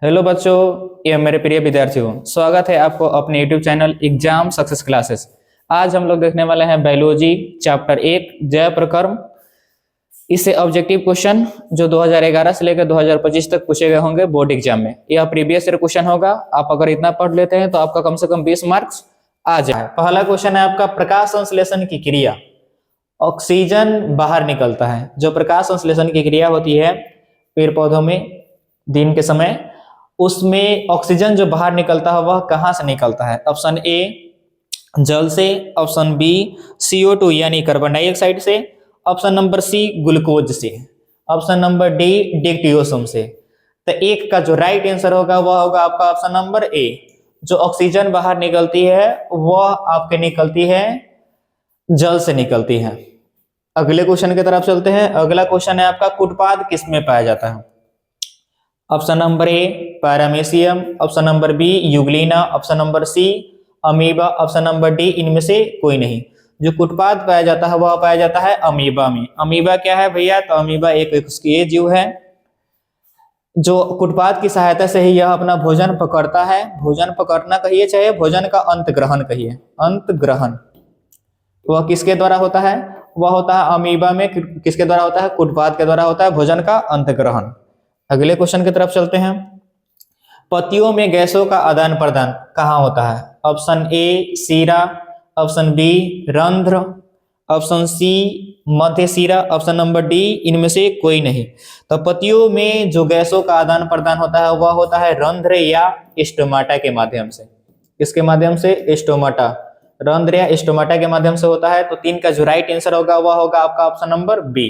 Hello बच्चों, ये मेरे प्रिय विद्यार्थियों, स्वागत है आपको अपने YouTube channel exam success classes. आज हम लोग देखने वाले हैं बायोलॉजी चैप्टर 1 जैव प्रकर्म। इससे ऑब्जेक्टिव क्वेश्चन जो 2011 से लेकर 2025 तक पूछे गए होंगे बोर्ड एग्जाम में। यह प्रीवियस ईयर क्वेश्चन होगा। आप अगर इतना पढ़ लेते हैं तो आपका कम से कम 20 मार्क्स आ जाए। पहला क्वेश्चन है आपका प्रकाश संश्लेषण की क्रिया। ऑक्सीजन बाहर निकलता है। जो प्रकाश संश्लेषण की क्रिया होती है पेड़ पौधों में दिन के समय, उसमें ऑक्सीजन जो बाहर निकलता है वह कहां से निकलता है? ऑप्शन ए जल से, ऑप्शन बी CO2 यानी कार्बन डाइऑक्साइड से, ऑप्शन नंबर सी ग्लूकोज से, ऑप्शन नंबर डी डिकटियोसोम से। तो एक का जो राइट आंसर होगा वह होगा आपका ऑप्शन नंबर ए। जो ऑक्सीजन बाहर निकलती है वह आपके निकलती है जल से निकलती है। अगले क्वेश्चन की तरफ चलते हैं। अगला क्वेश्चन है आपका कुटपाद किस में पाया जाता है? Option number A paramecium, option number B euglena, option number C amoeba, option number D इनमें से कोई नहीं। जो कुटपाद पाया जाता है वह पाया जाता है अमीबा में। अमीबा क्या है भैया? तो अमीबा एक ये जीव है जो कुटपाद की सहायता से ही यह अपना भोजन पकड़ता है। भोजन पकड़ना कहिए चाहे भोजन का अंत ग्रहण कहिए, अंत ग्रहण वह किसके द्वारा होता है? वह होता है अमीबा में। किसके द्वारा होता है? कुटपाद के द्वारा होता है भोजन का अंत ग्रहण। अगले क्वेश्चन की तरफ चलते हैं। पत्तियों में गैसों का आदान प्रदान कहाँ होता है? ऑप्शन ए सीरा, ऑप्शन बी रंध्र, ऑप्शन सी मध्य सीरा, ऑप्शन नंबर डी इनमें से कोई नहीं। तो पत्तियों में जो गैसों का आदान प्रदान होता है वह होता है रंध्र या स्टोमाटा के माध्यम से। किसके माध्यम से? स्टोमाटा, रंध्र या स्टोमाटा के माध्यम से होता है। तो 3 का जो राइट आंसर होगा वह होगा आपका ऑप्शन नंबर बी।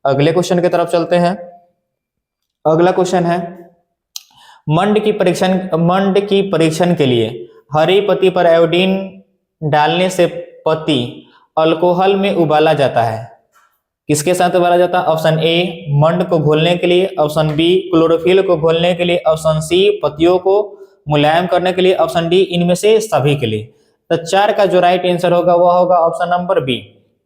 अगले क्वेश्चन की तरफ चलते हैं। अगला क्वेश्चन है मंड की परीक्षण के लिए हरी पत्ती पर आयोडीन डालने से पत्ती अल्कोहल में उबाला जाता है। किसके साथ उबाला जाता है? ऑप्शन ए मंड को घोलने के लिए, ऑप्शन बी क्लोरोफिल को घोलने के लिए, ऑप्शन सी पत्तियों को मुलायम करने के लिए, ऑप्शन डी इनमें से सभी के लिए। तो 4 का जो राइट आंसर होगा वह होगा ऑप्शन नंबर बी,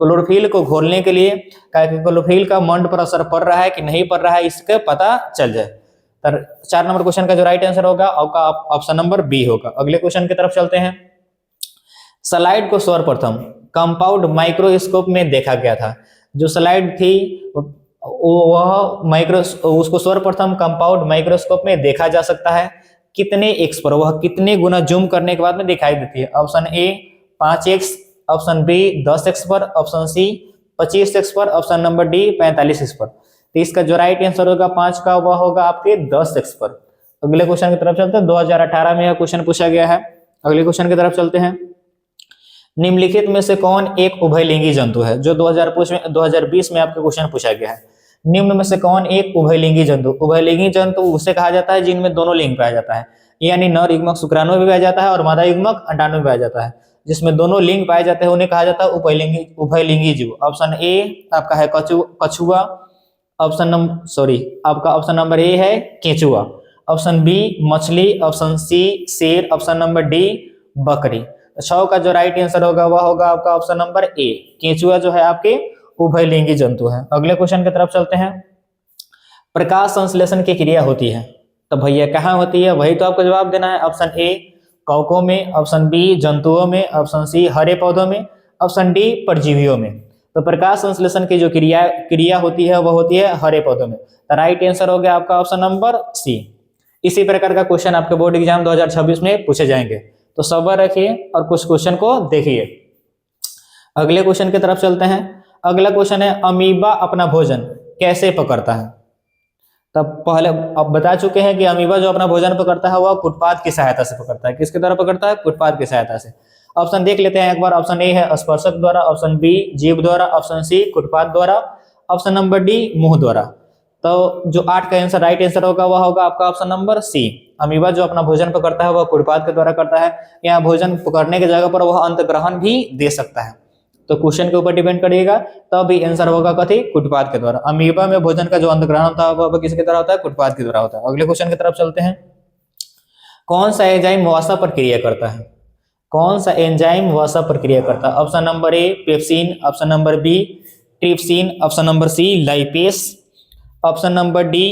क्लोरोफिल को घोलने के लिए। क्लोरोफिल का मंड पर असर पड़ रहा है कि नहीं पड़ रहा है इसका पता चल जाए। 4 नंबर क्वेश्चन का जो राइट आंसर होगा आपका ऑप्शन नंबर बी होगा। अगले क्वेश्चन की तरफ चलते हैं। स्लाइड को सर्वप्रथम कंपाउंड माइक्रोस्कोप में देखा गया था। जो स्लाइड थी वह उसको सर्वप्रथम कंपाउंड माइक्रोस्कोप में देखा जा सकता है। कितने एक्स पर? वह कितने गुना जूम करने के बाद में दिखाई देती है? ऑप्शन ए 5x, ऑप्शन बी 10x पर, ऑप्शन सी 25x पर, ऑप्शन नंबर डी 45x पर। तो इसका जो राइट आंसर होगा 5 का वह होगा आपके 10x पर। अगले क्वेश्चन की तरफ चलते हैं। 2018 में यह क्वेश्चन पूछा गया है। अगले क्वेश्चन की तरफ चलते हैं। निम्नलिखित में से कौन एक उभयलिंगी जंतु है? जो 2020 में आपका क्वेश्चन पूछा गया है। निम्न में से कौन एक उभयलिंगी जंतु? उभयलिंगी जंतु उसे कहा जाता है जिनमें दोनों लिंग पाया जाता है, यानी नर युग्मक शुक्राणु भी पाया जाता है और मादा युग्मक अंडाणु भी पाया जाता है। जिसमें दोनों लिंग पाए जाते हैं उन्हें कहा जाता है उभयलिंगी जीव। ऑप्शन ए आपका है कछुआ, आपका ऑप्शन नंबर ए है केंचुआ, ऑप्शन बी मछली, ऑप्शन सी शेर, ऑप्शन नंबर डी बकरी। 6 का जो राइट आंसर होगा वह होगा आपका ऑप्शन नंबर ए, केंचुआ जो है आपके उभयलिंगी जंतु है। अगले क्वेश्चन की तरफ चलते हैं। प्रकाश संश्लेषण की क्रिया होती है तो भैया कहाँ होती है? वही तो आपको जवाब देना है। ऑप्शन ए कवकों में, ऑप्शन बी जंतुओं में, ऑप्शन सी हरे पौधों में, ऑप्शन डी परजीवियों में। तो प्रकाश संश्लेषण की जो क्रिया होती है वह होती है हरे पौधों में। तो राइट आंसर हो गया आपका ऑप्शन नंबर सी। इसी प्रकार का क्वेश्चन आपके बोर्ड एग्जाम 2026 में पूछे जाएंगे, तो सब्र रखिए और कुछ क्वेश्चन को देखिए। अगले क्वेश्चन की तरफ चलते हैं। अगला क्वेश्चन है अमीबा अपना भोजन कैसे पकड़ता है? तब पहले अब बता चुके हैं कि अमीबा जो अपना भोजन पकड़ता है वह कुटपाद की सहायता से पकड़ता है। किसके द्वारा पकड़ता है? कुटपाद की सहायता से। ऑप्शन देख लेते हैं एक बार। ऑप्शन ए है स्पर्शक द्वारा, ऑप्शन बी जीभ द्वारा, ऑप्शन सी कुटपाद द्वारा, ऑप्शन नंबर डी मुंह द्वारा। तो जो 8 का आंसर राइट आंसर होगा वह होगा आपका ऑप्शन नंबर सी। अमीबा जो अपना भोजन पकड़ता है वह कुटपाद के द्वारा करता है। यहाँ भोजन पकड़ने की जगह पर वह अंत ग्रहण भी दे सकता है। तो क्वेश्चन के ऊपर डिपेंड करिएगा, तब भी आंसर होगा कथी? कुटपाद के द्वारा। अमीबा में भोजन का जो अंत ग्रहण होता है वह किसके द्वारा होता है? कुटपाद के द्वारा होता है। अगले क्वेश्चन की तरफ चलते हैं। कौन सा एंजाइम वसा पर क्रिया करता है? कौन सा एंजाइम वसा पर क्रिया करता है? Option number A pepsin, option number B trypsin, option number C lipase, option number D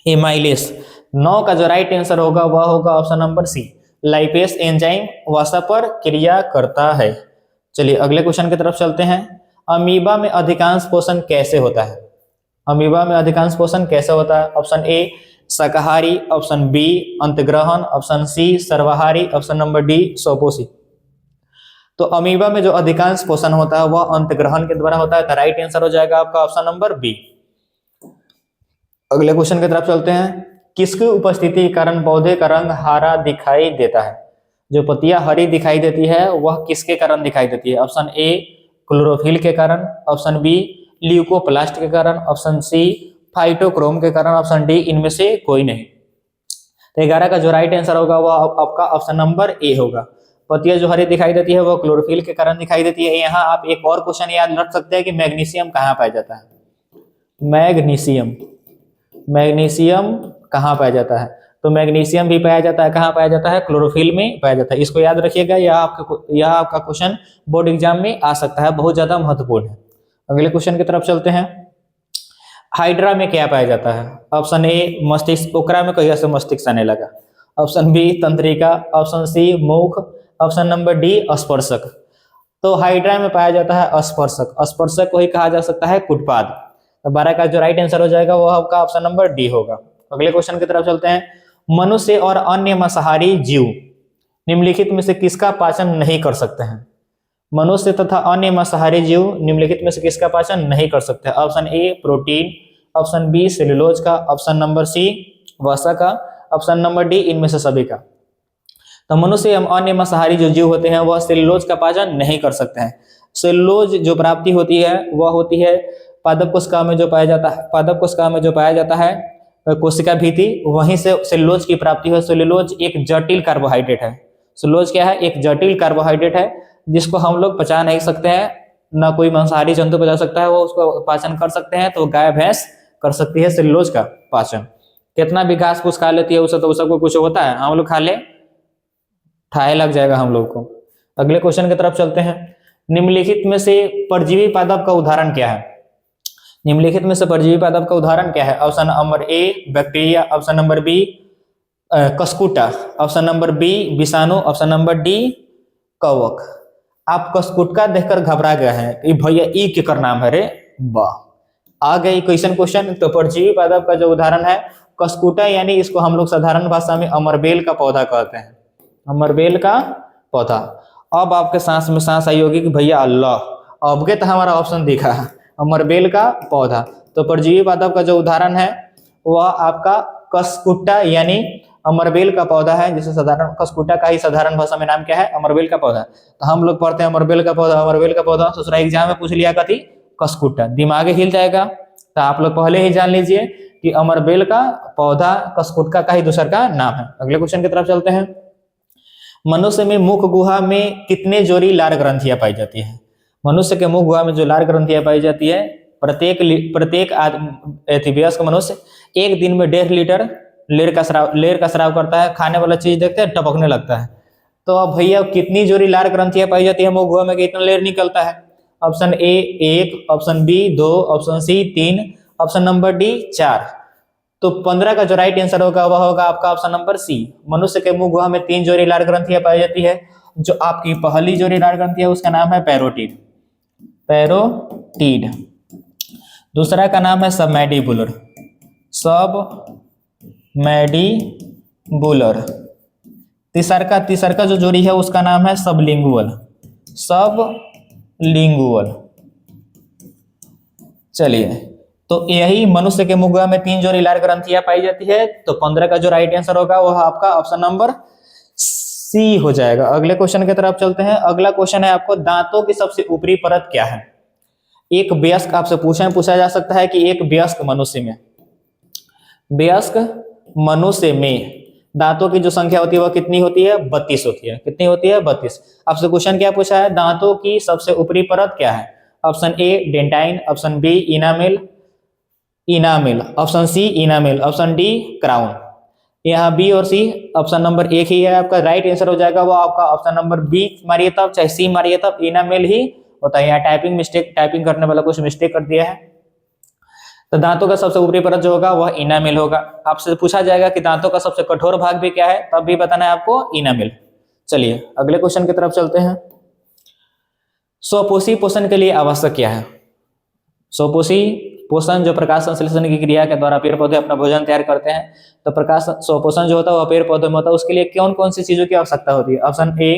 amylase. 9 का जो राइट आंसर होगा वह होगा option number C, lipase enzyme वसा पर क्रिया करता है। चलिए अगले क्वेश्चन की तरफ चलते हैं। अमीबा में अधिकांश पोषण कैसे होता है? अमीबा में अधिकांश पोषण कैसे होता है? ऑप्शन ए शाकाहारी, ऑप्शन बी अंतग्रहण, ऑप्शन सी सर्वाहारी, ऑप्शन नंबर डी स्वपोषी। तो अमीबा में जो अधिकांश पोषण होता है वह अंतग्रहण के द्वारा होता है, तो राइट आंसर हो जाएगा आपका ऑप्शन नंबर बी। अगले क्वेश्चन की तरफ चलते हैं। किसकी उपस्थिति के कारण पौधे का रंग हरा दिखाई देता है? जो पत्तियां हरी दिखाई देती है वह किसके कारण दिखाई देती है? ऑप्शन ए क्लोरोफिल के कारण, ऑप्शन बी ल्यूकोप्लास्ट के कारण, ऑप्शन सी फाइटोक्रोम के कारण, ऑप्शन डी इनमें से कोई नहीं। तो 11 का जो राइट आंसर होगा वह आपका ऑप्शन नंबर ए होगा। पत्तियां जो हरी दिखाई देती है वह क्लोरोफिल के कारण दिखाई देती है। यहाँ आप एक और क्वेश्चन याद रख सकते हैं कि मैग्नीशियम कहाँ पाया जाता है? मैग्नीशियम, मैग्नीशियम कहाँ पाया जाता है? तो मैग्नीशियम भी पाया जाता है, कहाँ पाया जाता है? क्लोरोफिल में पाया जाता है। इसको याद रखिएगा, यह आपका क्वेश्चन बोर्ड एग्जाम में आ सकता है, बहुत ज्यादा महत्वपूर्ण है। अगले क्वेश्चन की तरफ चलते हैं। हाइड्रा में क्या पाया जाता है? ऑप्शन ए मस्तिष्क, ओकरा में कहिया से मस्तिष्क आने लगा। ऑप्शन बी तंत्रिका, ऑप्शन सी मुख, ऑप्शन नंबर डी स्पर्शक। तो हाइड्रा में पाया जाता है स्पर्शक, स्पर्शक को ही कहा जा सकता है कुटपाद। तो 12 का जो राइट आंसर हो जाएगा वो आपका ऑप्शन नंबर डी होगा। अगले क्वेश्चन की तरफ चलते हैं। मनुष्य और अन्य मांसाहारी जीव निम्नलिखित में से किसका पाचन नहीं कर सकते हैं? मनुष्य तथा अन्य मांसाहारी जीव निम्नलिखित में से किसका पाचन नहीं कर सकते? Option A protein, option B cellulose का, ऑप्शन नंबर सी वसा का, ऑप्शन नंबर डी इनमें से सभी का। तो मनुष्य एवं अन्य मांसाहारी जो जीव होते हैं वह सेलुलोज का पाचन नहीं कर सकते हैं। सेलुलोज जो प्राप्ति होती है वह होती है पादप कोशिका में जो पाया जाता है, पादप कोशिका में जो पाया जाता है कोशिका भीति, वहीं से सेलुलोज की प्राप्ति है। सेलुलोज एक जटिल कार्बोहाइड्रेट है। सेलुलोज क्या है? एक जटिल कार्बोहाइड्रेट है जिसको हम लोग पचा नहीं सकते हैं, ना कोई मांसाहारी जंतु पचा सकता है, वो उसको पाचन कर सकते हैं तो गाय भैंस कर सकती है सेलुलोज का पाचन। कितना भी घास फूस खा लेती है उसे, तो सबको कुछ होता है? हम लोग खा ले ठाए लग जाएगा हम लोग को। अगले क्वेश्चन की तरफ चलते हैं। निम्नलिखित में से परजीवी पादप का उदाहरण क्या है? निम्नलिखित में से परजीवी पादप का उदाहरण क्या है? Option number A bacteria, option number B cuscuta, option number B विषाणु, ऑप्शन नंबर डी कवक। आप कस्कुटका देखकर घबरा गए हैं, भैया ई केकर नाम है रे? वाह, आ गई क्वेश्चन। तो परजीवी पादप का जो उदाहरण है कस्कुटा, यानी इसको हम लोग साधारण भाषा में अमरबेल का पौधा कहते हैं, अमरबेल का पौधा। अब आपके सांस में सांस आई होगी कि भैया अल्लाह, अब के तो हमारा ऑप्शन दिखा, अमरबेल का पौधा। तो परजीवी पादप का जो उदाहरण है वह आपका कस्कुटा यानी अमरबेल का पौधा है, जिसे साधारण कस्कुटा का ही साधारण भाषा में नाम क्या है? अमरबेल का पौधा। तो हम लोग पढ़ते हैं अमरबेल का पौधा, अमरबेल का पौधा। दूसरा एग्जाम में पूछ लिया कथी? कस्कुटा, दिमाग हिल जाएगा। तो आप लोग पहले ही जान लीजिए कि अमरबेल का पौधा कस्कुटका का ही दूसरा का नाम है। अगले क्वेश्चन की तरफ चलते हैं। मनुष्य में मुख गुहा में कितने जोड़ी लार ग्रंथियां पाई जाती है? मनुष्य के मुख गुहा में जो लार ग्रंथियां पाई जाती है, प्रत्येक वयस्क मनुष्य एक दिन में 1.5 लीटर लेर का स्राव करता है। खाने वाला चीज देखते हैं टपकने लगता है। तो अब भैया कितनी जोड़ी लार ग्रंथियां पाई जाती है मुख गुहा में, कितना लेर निकलता है? Option A 1, option B 2, option C 3, option number D 4। तो 15 का जो राइट आंसर होगा वह होगा आपका ऑप्शन नंबर सी। मनुष्य के मुख गुहा में 3 जोड़ी लार ग्रंथियां पाई जाती है। जो आपकी पहली जोड़ी लार ग्रंथि है उसका नाम है पैरोटिड, पैरोटिड। दूसरा का नाम है सबमैंडिबुलर, सबमैंडिबुलर। तीसरा का जो जोड़ी है उसका नाम है सबलिंगुअल, सबलिंगुअल। चलिए, तो यही मनुष्य के मुख गुहा में 3 जोड़ी लार ग्रंथियां पाई जाती है। तो 15 का जो राइट आंसर होगा वह आपका ऑप्शन नंबर सी हो जाएगा। अगले क्वेश्चन की तरफ चलते हैं। अगला क्वेश्चन है आपको, दांतों की सबसे ऊपरी परत क्या है? एक वयस्क आपसे पूछा जा सकता है कि एक वयस्क मनुष्य में दांतों की जो संख्या होती है वह कितनी होती है? 32 होती है। कितनी होती है? 32। आपसे क्वेश्चन क्या पूछा है? दांतों की सबसे ऊपरी परत क्या है? Option A dentine, option B enamel, option C enamel, option D crown. यहाँ बी और सी ऑप्शन नंबर एक ही है आपका राइट आंसर हो जाएगा। वो आपका ऑप्शन नंबर बी मारिए तब, चाहे सी मारिए तब, इनामेल ही होता है। यहाँ टाइपिंग करने वाला कुछ मिस्टेक कर दिया है। तो दांतों का सबसे ऊपरी परत जो होगा वह इनामिल होगा। आपसे पूछा जाएगा कि दांतों का सबसे कठोर भाग भी क्या है, तब भी बताना है आपको इनामिल। चलिए अगले क्वेश्चन की तरफ चलते हैं। स्वपोषी पोषण के लिए आवश्यक क्या है? स्वपोषी पोषण जो प्रकाश संश्लेषण की क्रिया के द्वारा पेड़ पौधे अपना भोजन तैयार करते हैं, तो प्रकाश स्वपोषण जो होता है वह पेड़ पौधे में होता है। उसके लिए कौन कौन सी चीजों की आवश्यकता होती है? ऑप्शन ए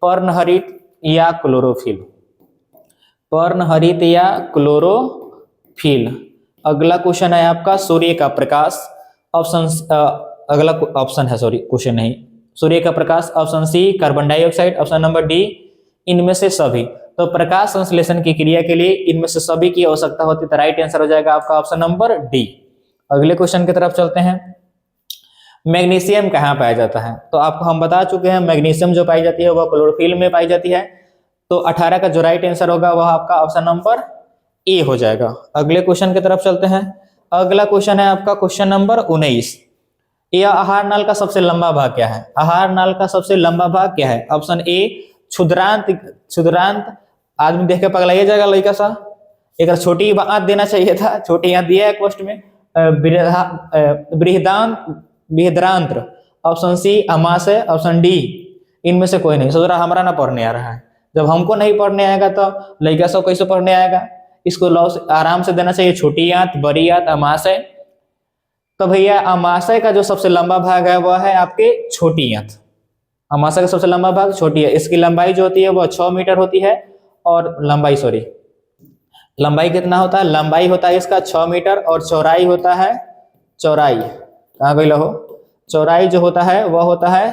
पर्णहरित या क्लोरोफिल, पर्णहरित या क्लोरोफिल। अगला क्वेश्चन है आपका सूर्य का प्रकाश। ऑप्शन अगला ऑप्शन है, सॉरी क्वेश्चन नहीं, सूर्य का प्रकाश। Option C carbon dioxide. Option number D इनमें से सभी। तो प्रकाश संश्लेषण की क्रिया के लिए इनमें से सभी की आवश्यकता होती है, तो राइट आंसर हो जाएगा आपका ऑप्शन नंबर डी। अगले क्वेश्चन की तरफ चलते हैं। मैग्नीशियम कहाँ पाया जाता है? तो आपको हम बता चुके हैं मैग्नीशियम जो पाई जाती है वह क्लोरोफिल में पाई जाती है। तो 18 का जो राइट आंसर होगा वह आपका ऑप्शन नंबर ए हो जाएगा। अगले क्वेश्चन की तरफ चलते हैं। अगला क्वेश्चन है आपका क्वेश्चन नंबर 19। यह आहार नाल का सबसे लंबा भाग क्या है? आहार नाल का सबसे लंबा भाग क्या है? ऑप्शन ए क्षुद्रांत। क्षुद्रांत आदमी देख के पगलाइए जाएगा लड़का सा, एक छोटी आंत देना चाहिए था, छोटी आंत दिया है क्वेश्चन में। बृहदांत, बृहद्रांत्र। ऑप्शन सी अमाशय। ऑप्शन डी इनमें से कोई नहीं। सोच रहा हमारा ना पढ़ने आ रहा है, जब हमको नहीं पढ़ने आएगा तो लड़का सब कैसे पढ़ने आएगा? इसको लॉस आराम से देना चाहिए, छोटी आंत, बड़ी आंत, अमाशय। तो भैया अमाशय का जो सबसे लंबा भाग है वह है आपके छोटी आंत। अमाशय का सबसे लंबा भाग छोटी है। इसकी लंबाई जो होती है वह 6 मीटर होती है, और लंबाई सॉरी लंबाई कितना होता है? लंबाई होता है इसका 6 मीटर, और चौड़ाई होता है, चौड़ाई कहाँ गई हो, चौड़ाई जो होता है वह होता है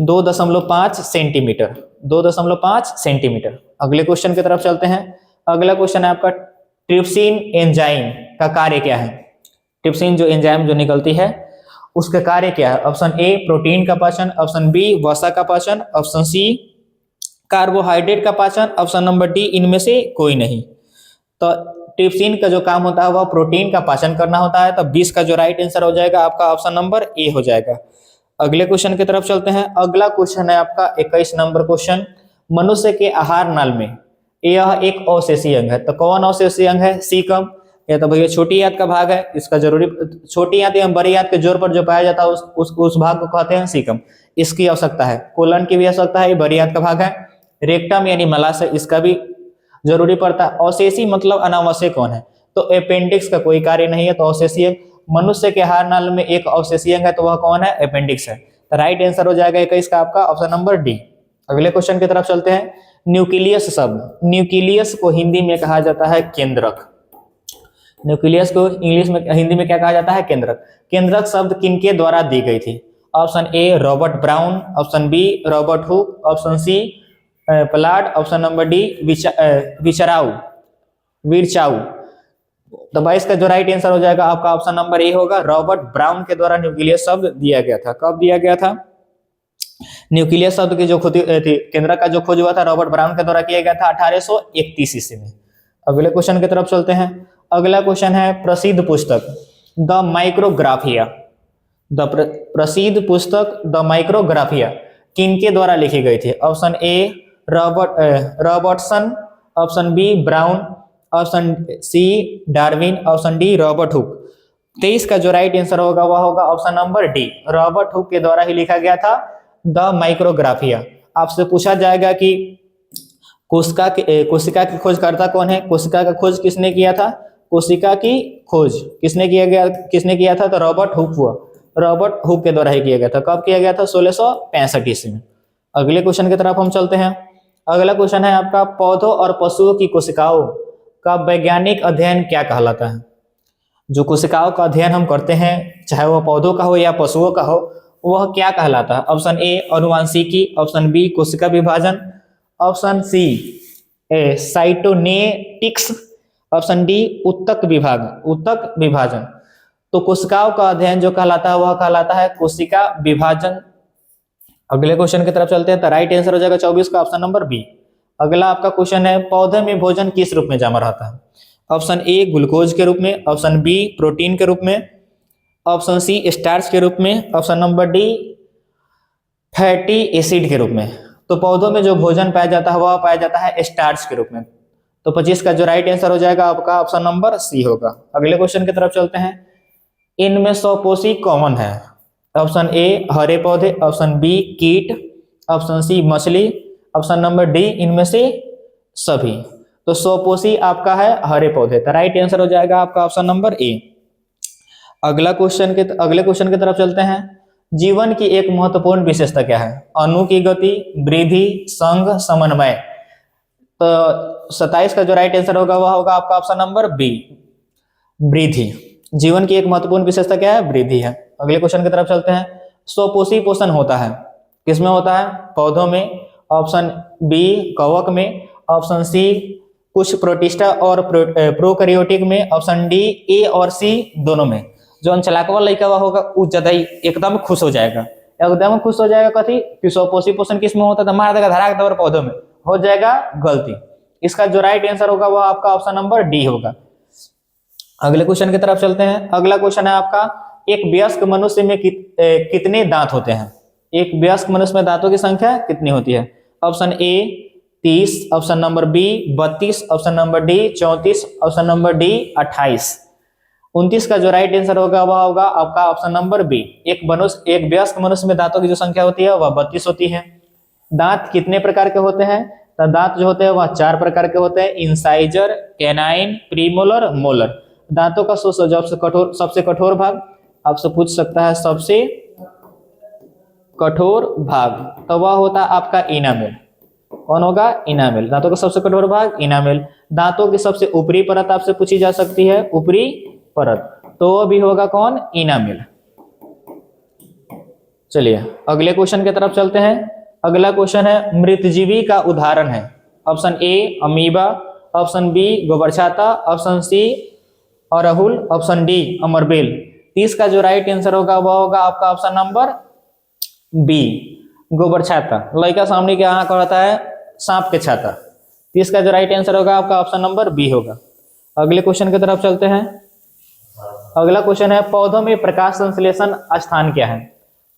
2.5 सेंटीमीटर, 2.5 सेंटीमीटर। अगले क्वेश्चन की तरफ चलते हैं। अगला क्वेश्चन है आपका ट्रिप्सिन एंजाइम का कार्य क्या है? ट्रिप्सिन जो एंजाइम जो निकलती है उसका कार्य क्या है? ऑप्शन ए प्रोटीन का पाचन। ऑप्शन बी वसा का पाचन। ऑप्शन सी कार्बोहाइड्रेट का पाचन। ऑप्शन नंबर डी इनमें से कोई नहीं। तो ट्रिप्सिन का जो काम होता है वह प्रोटीन का पाचन करना होता है। तो 20 का जो राइट आंसर हो जाएगा आपका ऑप्शन नंबर ए हो जाएगा। अगले क्वेश्चन की तरफ चलते हैं। अगला क्वेश्चन है आपका 21 नंबर क्वेश्चन। मनुष्य के आहार नाल में यह एक अवशेषीय अंग है, तो कौन अवशेषीय अंग है? सीकम। या तो भैया छोटी आंत का भाग है, इसका जरूरी छोटी आंत एवं बड़ी आंत के जोड़ पर जो पाया जाता है उस भाग को कहते हैं सीकम। इसकी आवश्यकता है। कोलन की भी आवश्यकता है, बड़ी आंत का भाग है। रेक्टम यानी मलाशय, इसका भी जरूरी पड़ता है। अवशेषी मतलब अनावश्यक कौन है? तो अपेंडिक्स का कोई कार्य नहीं है, तो अवशेषीय मनुष्य के आहार नाल में एक अवशेषीय अंग है, तो वह कौन है? अपेंडिक्स है। तो राइट आंसर हो जाएगा 21 का आपका ऑप्शन नंबर डी। अगले क्वेश्चन की तरफ चलते हैं। न्यूक्लियस शब्द, न्यूक्लियस को हिंदी में कहा जाता है केंद्रक। न्यूक्लियस को इंग्लिश में हिंदी में क्या कहा जाता है? केंद्रक। केंद्रक शब्द किनके द्वारा दी गई थी? Option A Robert Brown. Option B Robert Hooke. Option C प्लाड। Option number D Virchow. तो 22 का जो राइट आंसर हो जाएगा आपका ऑप्शन नंबर ए होगा। रॉबर्ट ब्राउन के द्वारा न्यूक्लियस शब्द दिया गया था। कब दिया गया था? न्यूक्लियस शब्द की जो खोज थी, केंद्रक का जो खोज हुआ था रॉबर्ट ब्राउन के द्वारा किया गया था 1831 ईस्वी में। अगले क्वेश्चन की तरफ चलते हैं। अगला क्वेश्चन है प्रसिद्ध पुस्तक द माइक्रोग्राफिया। प्रसिद्ध पुस्तक द माइक्रोग्राफिया किनके द्वारा लिखी गई थी? Option A Robertson. Option B Brown. Option C Darwin. Option D Robert Hooke. 23 का जो राइट आंसर होगा वह होगा option number D, Robert Hooke के द्वारा ही लिखा गया था द माइक्रोग्राफिया। आपसे पूछा जाएगा कि कोशिका की खोजकर्ता कौन है? कोशिका का खोज किसने किया था? कोशिका की खोज किसने किया था? तो रॉबर्ट हुक हुआ, रॉबर्ट हुक के द्वारा ही किया गया था। कब किया गया था? 1665 ईस्वी में। अगले क्वेश्चन की तरफ हम चलते हैं। अगला क्वेश्चन है आपका पौधों और पशुओं की कोशिकाओं का वैज्ञानिक अध्ययन क्या कहलाता है? जो कोशिकाओं का अध्ययन हम करते हैं, चाहे वह पौधों का हो या पशुओं का हो, वह क्या कहलाता है? ऑप्शन ए अनुवांशिकी। ऑप्शन बी कोशिका विभाजन। Option C cytogenetics. Option D उत्तक विभाजन। तो कोशिकाओं का अध्ययन जो कहलाता है वह कहलाता है कोशिका विभाजन। अगले क्वेश्चन की तरफ चलते हैं। तो राइट आंसर हो जाएगा 24 का ऑप्शन नंबर बी। अगला आपका क्वेश्चन है पौधे में भोजन किस रूप में जमा रहता है? ऑप्शन ए ग्लूकोज के रूप में। ऑप्शन बी प्रोटीन के रूप में। ऑप्शन सी स्टार्च के रूप में। Option number D fatty acid के रूप में। तो पौधों में जो भोजन पाया जाता है वह पाया जाता है स्टार्च के रूप में। तो 25 का जो राइट आंसर हो जाएगा आपका ऑप्शन नंबर सी होगा। अगले क्वेश्चन की तरफ चलते हैं। इनमें स्वपोषी कौन है? ऑप्शन ए हरे पौधे, ऑप्शन बी कीट, ऑप्शन सी मछली, ऑप्शन नंबर डी इनमें से सभी। तो स्वपोषी आपका है हरे पौधे, तो राइट आंसर हो जाएगा आपका ऑप्शन नंबर ए। अगले क्वेश्चन की तरफ चलते हैं। जीवन की एक महत्वपूर्ण विशेषता क्या है? अणु की गति, वृद्धि, संघ, समन्वय। तो 27 का जो राइट आंसर होगा वह होगा आपका ऑप्शन नंबर बी, वृद्धि। जीवन की एक महत्वपूर्ण विशेषता क्या है? वृद्धि है। अगले क्वेश्चन की तरफ चलते हैं। स्वपोषी पोषण होता है किसमें होता है? पौधों में, ऑप्शन बी कवक में, ऑप्शन सी कुछ प्रोटिस्टा और प्रोकैरियोटिक में, ऑप्शन डी ए और सी दोनों में। जो अंचलाकवा लड़का हुआ होगा वो ज्यादा एकदम खुश हो जाएगा, एकदम खुश हो जाएगा। कथी कि स्वपोषी पोषण किसमें होता है? मार देगा धड़ाक दौर पौधों में, हो जाएगा गलती। इसका जो राइट आंसर होगा वह आपका ऑप्शन नंबर डी होगा। अगले क्वेश्चन की तरफ चलते हैं। अगला क्वेश्चन है आपका, एक वयस्क मनुष्य में कितने दांत होते हैं? एक वयस्क मनुष्य में दांतों की संख्या कितनी होती है? Option A 30, option number B 32, option number D 34, option number D 28। 29 का जो राइट आंसर होगा वह होगा आपका ऑप्शन नंबर बी। एक वयस्क मनुष्य में दांतों की जो संख्या होती है वह 32 होती है। दांत कितने प्रकार के होते हैं? तो दांत जो होते हैं वह 4 प्रकार के होते हैं, इंसाइजर, कैनाइन, प्रीमोलर, मोलर। दांतों का सबसे कठोर भाग आपसे पूछ सकता है, सबसे कठोर भाग तो वह होता है आपका इनामेल। कौन होगा? इनामेल। दांतों का सबसे कठोर भाग इनामेल। दांतों की सबसे ऊपरी परत आपसे पूछी जा सकती है, ऊपरी परत, तो वो भी होगा कौन? इनामेल। चलिए अगले क्वेश्चन की तरफ चलते हैं। अगला क्वेश्चन है, मृतजीवी का उदाहरण है। Option A amoeba, option B गोबरछाता, ऑप्शन सी अरहुल, ऑप्शन डी अमरबेल। 30 का जो राइट आंसर होगा वह होगा आपका ऑप्शन नंबर बी, गोबरछाता। लड़का सामने के यहाँ कहता है सांप के छाता। 30 का जो राइट आंसर होगा आपका ऑप्शन नंबर बी होगा। अगले क्वेश्चन की तरफ चलते हैं। अगला क्वेश्चन है, पौधों में प्रकाश संश्लेषण स्थान क्या है?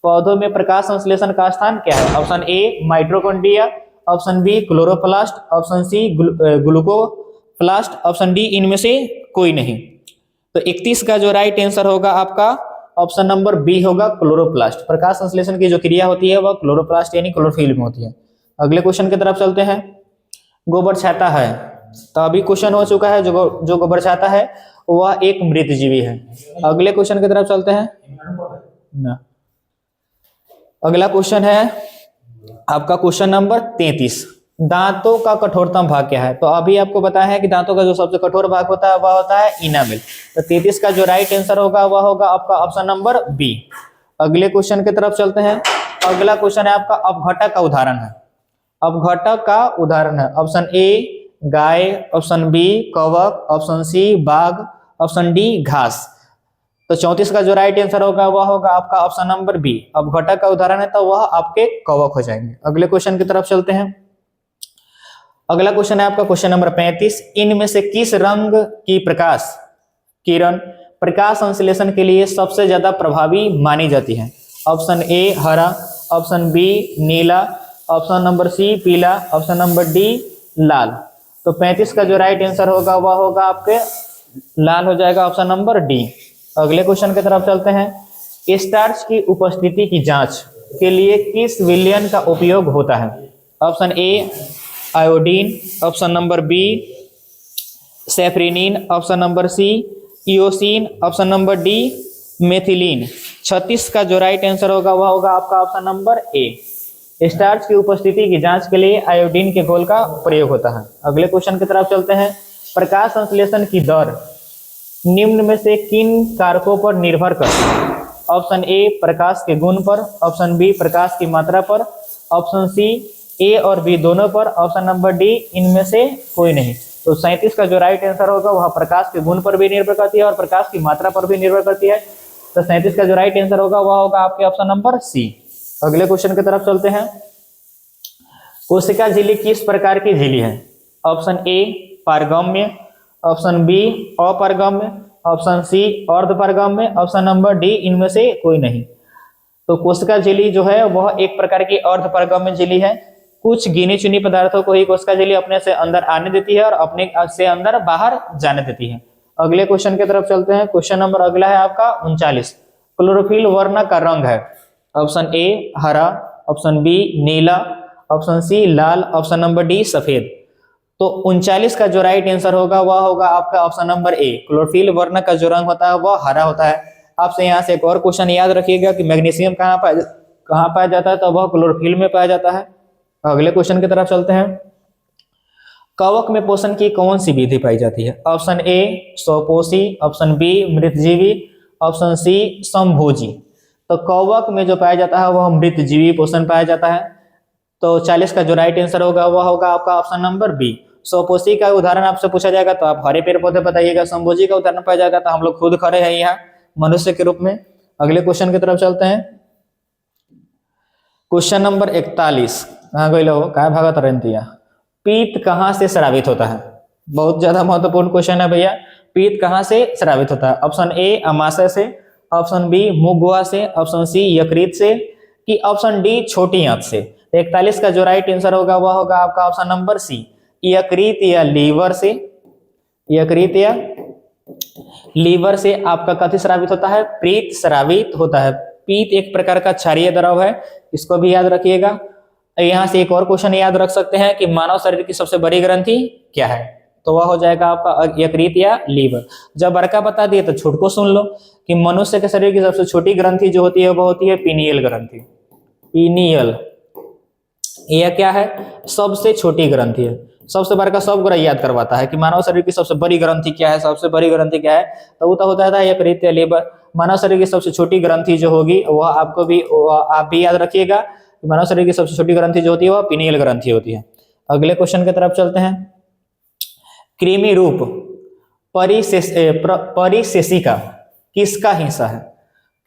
पौधों में प्रकाश संश्लेषण का स्थान क्या है? Option A mitochondria, option B chloroplast, option C glucoplast, option D इनमें से कोई नहीं। तो 31 का जो राइट आंसर होगा आपका ऑप्शन नंबर बी होगा, क्लोरोप्लास्ट। प्रकाश संश्लेषण की जो क्रिया होती है वह क्लोरोप्लास्ट यानी क्लोरोफिल में होती है। अगले क्वेश्चन की तरफ चलते हैं। गोबरछाता है, तो अभी क्वेश्चन हो चुका है, जो गोबरछाता है वह एक मृतजीवी है। अगले क्वेश्चन की तरफ चलते हैं ना। अगला क्वेश्चन है आपका क्वेश्चन नंबर 33। दांतों का कठोरतम भाग क्या है? तो अभी आपको बताया है कि दांतों का जो सबसे कठोर भाग होता है वह होता है इनामेल। तो 33 का जो राइट आंसर होगा वह होगा आपका ऑप्शन नंबर बी। अगले क्वेश्चन की तरफ चलते हैं। अगला क्वेश्चन है आपका अपघटक का उदाहरण है। अपघटक का उदाहरण है, ऑप्शन ए गाय, ऑप्शन बी कवक, ऑप्शन सी बाघ, ऑप्शन डी घास। तो 34 का जो राइट आंसर होगा वह होगा आपका ऑप्शन नंबर बी। अपघटक का उदाहरण है तो वह आपके कवक हो जाएंगे। अगले क्वेश्चन की तरफ चलते हैं। अगला क्वेश्चन है आपका क्वेश्चन नंबर 35। इनमें से किस रंग की प्रकाश किरण प्रकाश संश्लेषण के लिए सबसे ज्यादा प्रभावी मानी जाती है? ऑप्शन ए हरा, ऑप्शन बी नीला, ऑप्शन नंबर सी पीला, ऑप्शन नंबर डी लाल। तो 35 का जो राइट आंसर होगा वह होगा आपके लाल हो जाएगा, ऑप्शन नंबर डी। अगले क्वेश्चन की तरफ चलते हैं। स्टार्च की उपस्थिति की जांच के लिए किस विलयन का उपयोग होता है? Option A iodine, option number B safranin, option number C eosin, option number D methylene. 36 का जो राइट आंसर होगा वह होगा आपका ऑप्शन नंबर ए। स्टार्च की उपस्थिति की जांच के लिए आयोडीन के घोल का प्रयोग होता है। अगले क्वेश्चन की तरफ चलते हैं। प्रकाश संश्लेषण की दर निम्न में से किन कारकों पर निर्भर करती है? ऑप्शन ए प्रकाश के गुण पर, ऑप्शन बी प्रकाश की मात्रा पर, ऑप्शन सी ए और बी दोनों पर, ऑप्शन नंबर डी इनमें से कोई नहीं। तो 37 का जो राइट आंसर होगा वह प्रकाश के गुण पर भी निर्भर करती है और प्रकाश की मात्रा पर भी निर्भर करती है। तो 37 का जो राइट आंसर होगा वह होगा आपके ऑप्शन नंबर सी। अगले क्वेश्चन की तरफ चलते हैं। कोशिका झिल्ली किस प्रकार की झिल्ली है? ऑप्शन ए पारगम्य, ऑप्शन बी अपारगम्य, ऑप्शन सी अर्धपारगम्य, ऑप्शन नंबर डी इनमें से कोई नहीं। तो कोशिका झिल्ली जो है वह एक प्रकार की अर्धपारगम्य झिल्ली है। कुछ गिनी चुनी पदार्थों को ही कोशिका झिल्ली अपने से अंदर आने देती है और अपने से अंदर बाहर जाने देती है। अगले क्वेश्चन की तरफ चलते हैं। क्वेश्चन नंबर अगला है आपका 39। क्लोरोफिल वर्ण का रंग है ऑप्शन ए हरा, ऑप्शन बी नीला, ऑप्शन सी लाल, ऑप्शन नंबर डी सफेद। तो 39 का जो राइट आंसर होगा वह होगा आपका ऑप्शन नंबर ए। क्लोरोफिल वर्ण का जो रंग होता है वह हरा होता है। आपसे यहाँ से एक और क्वेश्चन याद रखिएगा कि मैग्नीशियम कहाँ पाया जाता है, तो वह क्लोरोफिल में पाया जाता है। अगले क्वेश्चन की तरफ चलते हैं। कवक में पोषण की कौन सी विधि पाई जाती है? ऑप्शन ए स्वपोषी, ऑप्शन बी मृतजीवी, ऑप्शन सी समभोजी। तो कवक में जो पाया जाता है वह मृतजीवी पोषण पाया जाता है। तो 40 का जो राइट आंसर होगा वह होगा आपका ऑप्शन नंबर बी। स्वपोषी का उदाहरण आपसे पूछा जाएगा तो आप हरे पेड़ पौधे बताइएगा। समभोजी का उदाहरण पाया जाएगा तो हम लोग खुद खड़े हैं यहाँ मनुष्य के रूप में। अगले क्वेश्चन की तरफ चलते हैं। Question number 41। कहाँ गई लो, कहाँ भागत रहती? पीत कहाँ से स्रावित होता है? बहुत ज्यादा महत्वपूर्ण क्वेश्चन है भैया। पीत कहाँ से स्रावित होता है? ऑप्शन ए अमाशय से, ऑप्शन बी मुगवा से, ऑप्शन सी यकृत से, कि ऑप्शन डी छोटी आंत से। 41 का जो राइट आंसर होगा वह होगा आपका ऑप्शन नंबर सी यकृत या लीवर से। यकृत या लीवर से आपका कथी स्रावित होता है? पीत स्रावित होता है। पीत एक प्रकार का क्षारीय द्रव है, इसको भी याद रखिएगा। यहाँ से एक और क्वेश्चन याद रख सकते हैं कि मानव शरीर की सबसे बड़ी ग्रंथि क्या है? तो वह हो जाएगा आपका यकृत या लीवर। जब बड़का बता दिए तो छोट को सुन लो कि मनुष्य के शरीर की सबसे छोटी ग्रंथि जो होती है वह होती है पीनियल ग्रंथि। पीनियल यह क्या है? सबसे छोटी ग्रंथि है। सबसे बड़का सब ग्रह याद करवाता है कि मानव शरीर की सबसे बड़ी ग्रंथि क्या है, सबसे बड़ी ग्रंथि क्या है, तो वो तो होता है यकृत या लीवर। मानव शरीर की सबसे छोटी ग्रंथि जो होगी वह आप भी याद रखिएगा। मानव शरीर की सबसे छोटी ग्रंथि जो होती है वह पीनियल ग्रंथि होती है। अगले क्वेश्चन की तरफ चलते हैं। कृमि रूप परिशेषिका किसका हिस्सा है?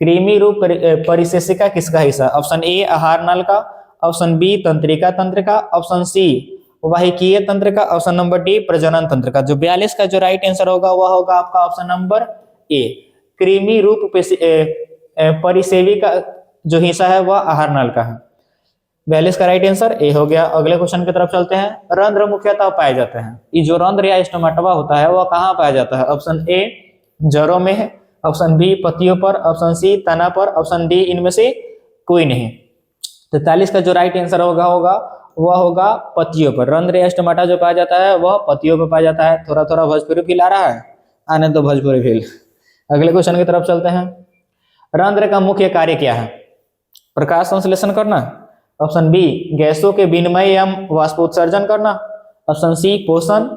कृमि रूप परिशेषिका किसका हिस्सा? ऑप्शन ए आहार नल का, ऑप्शन बी तंत्रिका तंत्र का, ऑप्शन सी वाहिकीय तंत्र का, ऑप्शन नंबर डी प्रजनन तंत्र का। जो 42 का जो राइट आंसर होगा वह होगा आपका ऑप्शन नंबर ए। कृमि रूप परिसेविका जो हिस्सा है वह आहार नल का है। 42 का राइट आंसर ए हो गया। अगले क्वेश्चन की तरफ चलते हैं। रंध्र मुख्यतः पाए जाते हैं, ये जो रंध्र या स्टोमेटवा होता है वह कहाँ पाया जाता है? ऑप्शन ए जड़ों में है, ऑप्शन बी पत्तियों पर, ऑप्शन सी तना पर, ऑप्शन डी इनमें से कोई नहीं। 43 का जो राइट आंसर होगा वह होगा पत्तियों पर। रंध्र या स्टोमेटा जो पाया जाता है वह पत्तियों पर पाया जाता है। थोड़ा थोड़ा भोजपुरी फील आ रहा है, आने दो भोजपुरी फील। अगले क्वेश्चन की तरफ चलते हैं। रंध्र का मुख्य कार्य क्या है? प्रकाश संश्लेषण करना, ऑप्शन बी गैसों के विनिमय एवं वाष्पोत्सर्जन करना, ऑप्शन सी पोषण,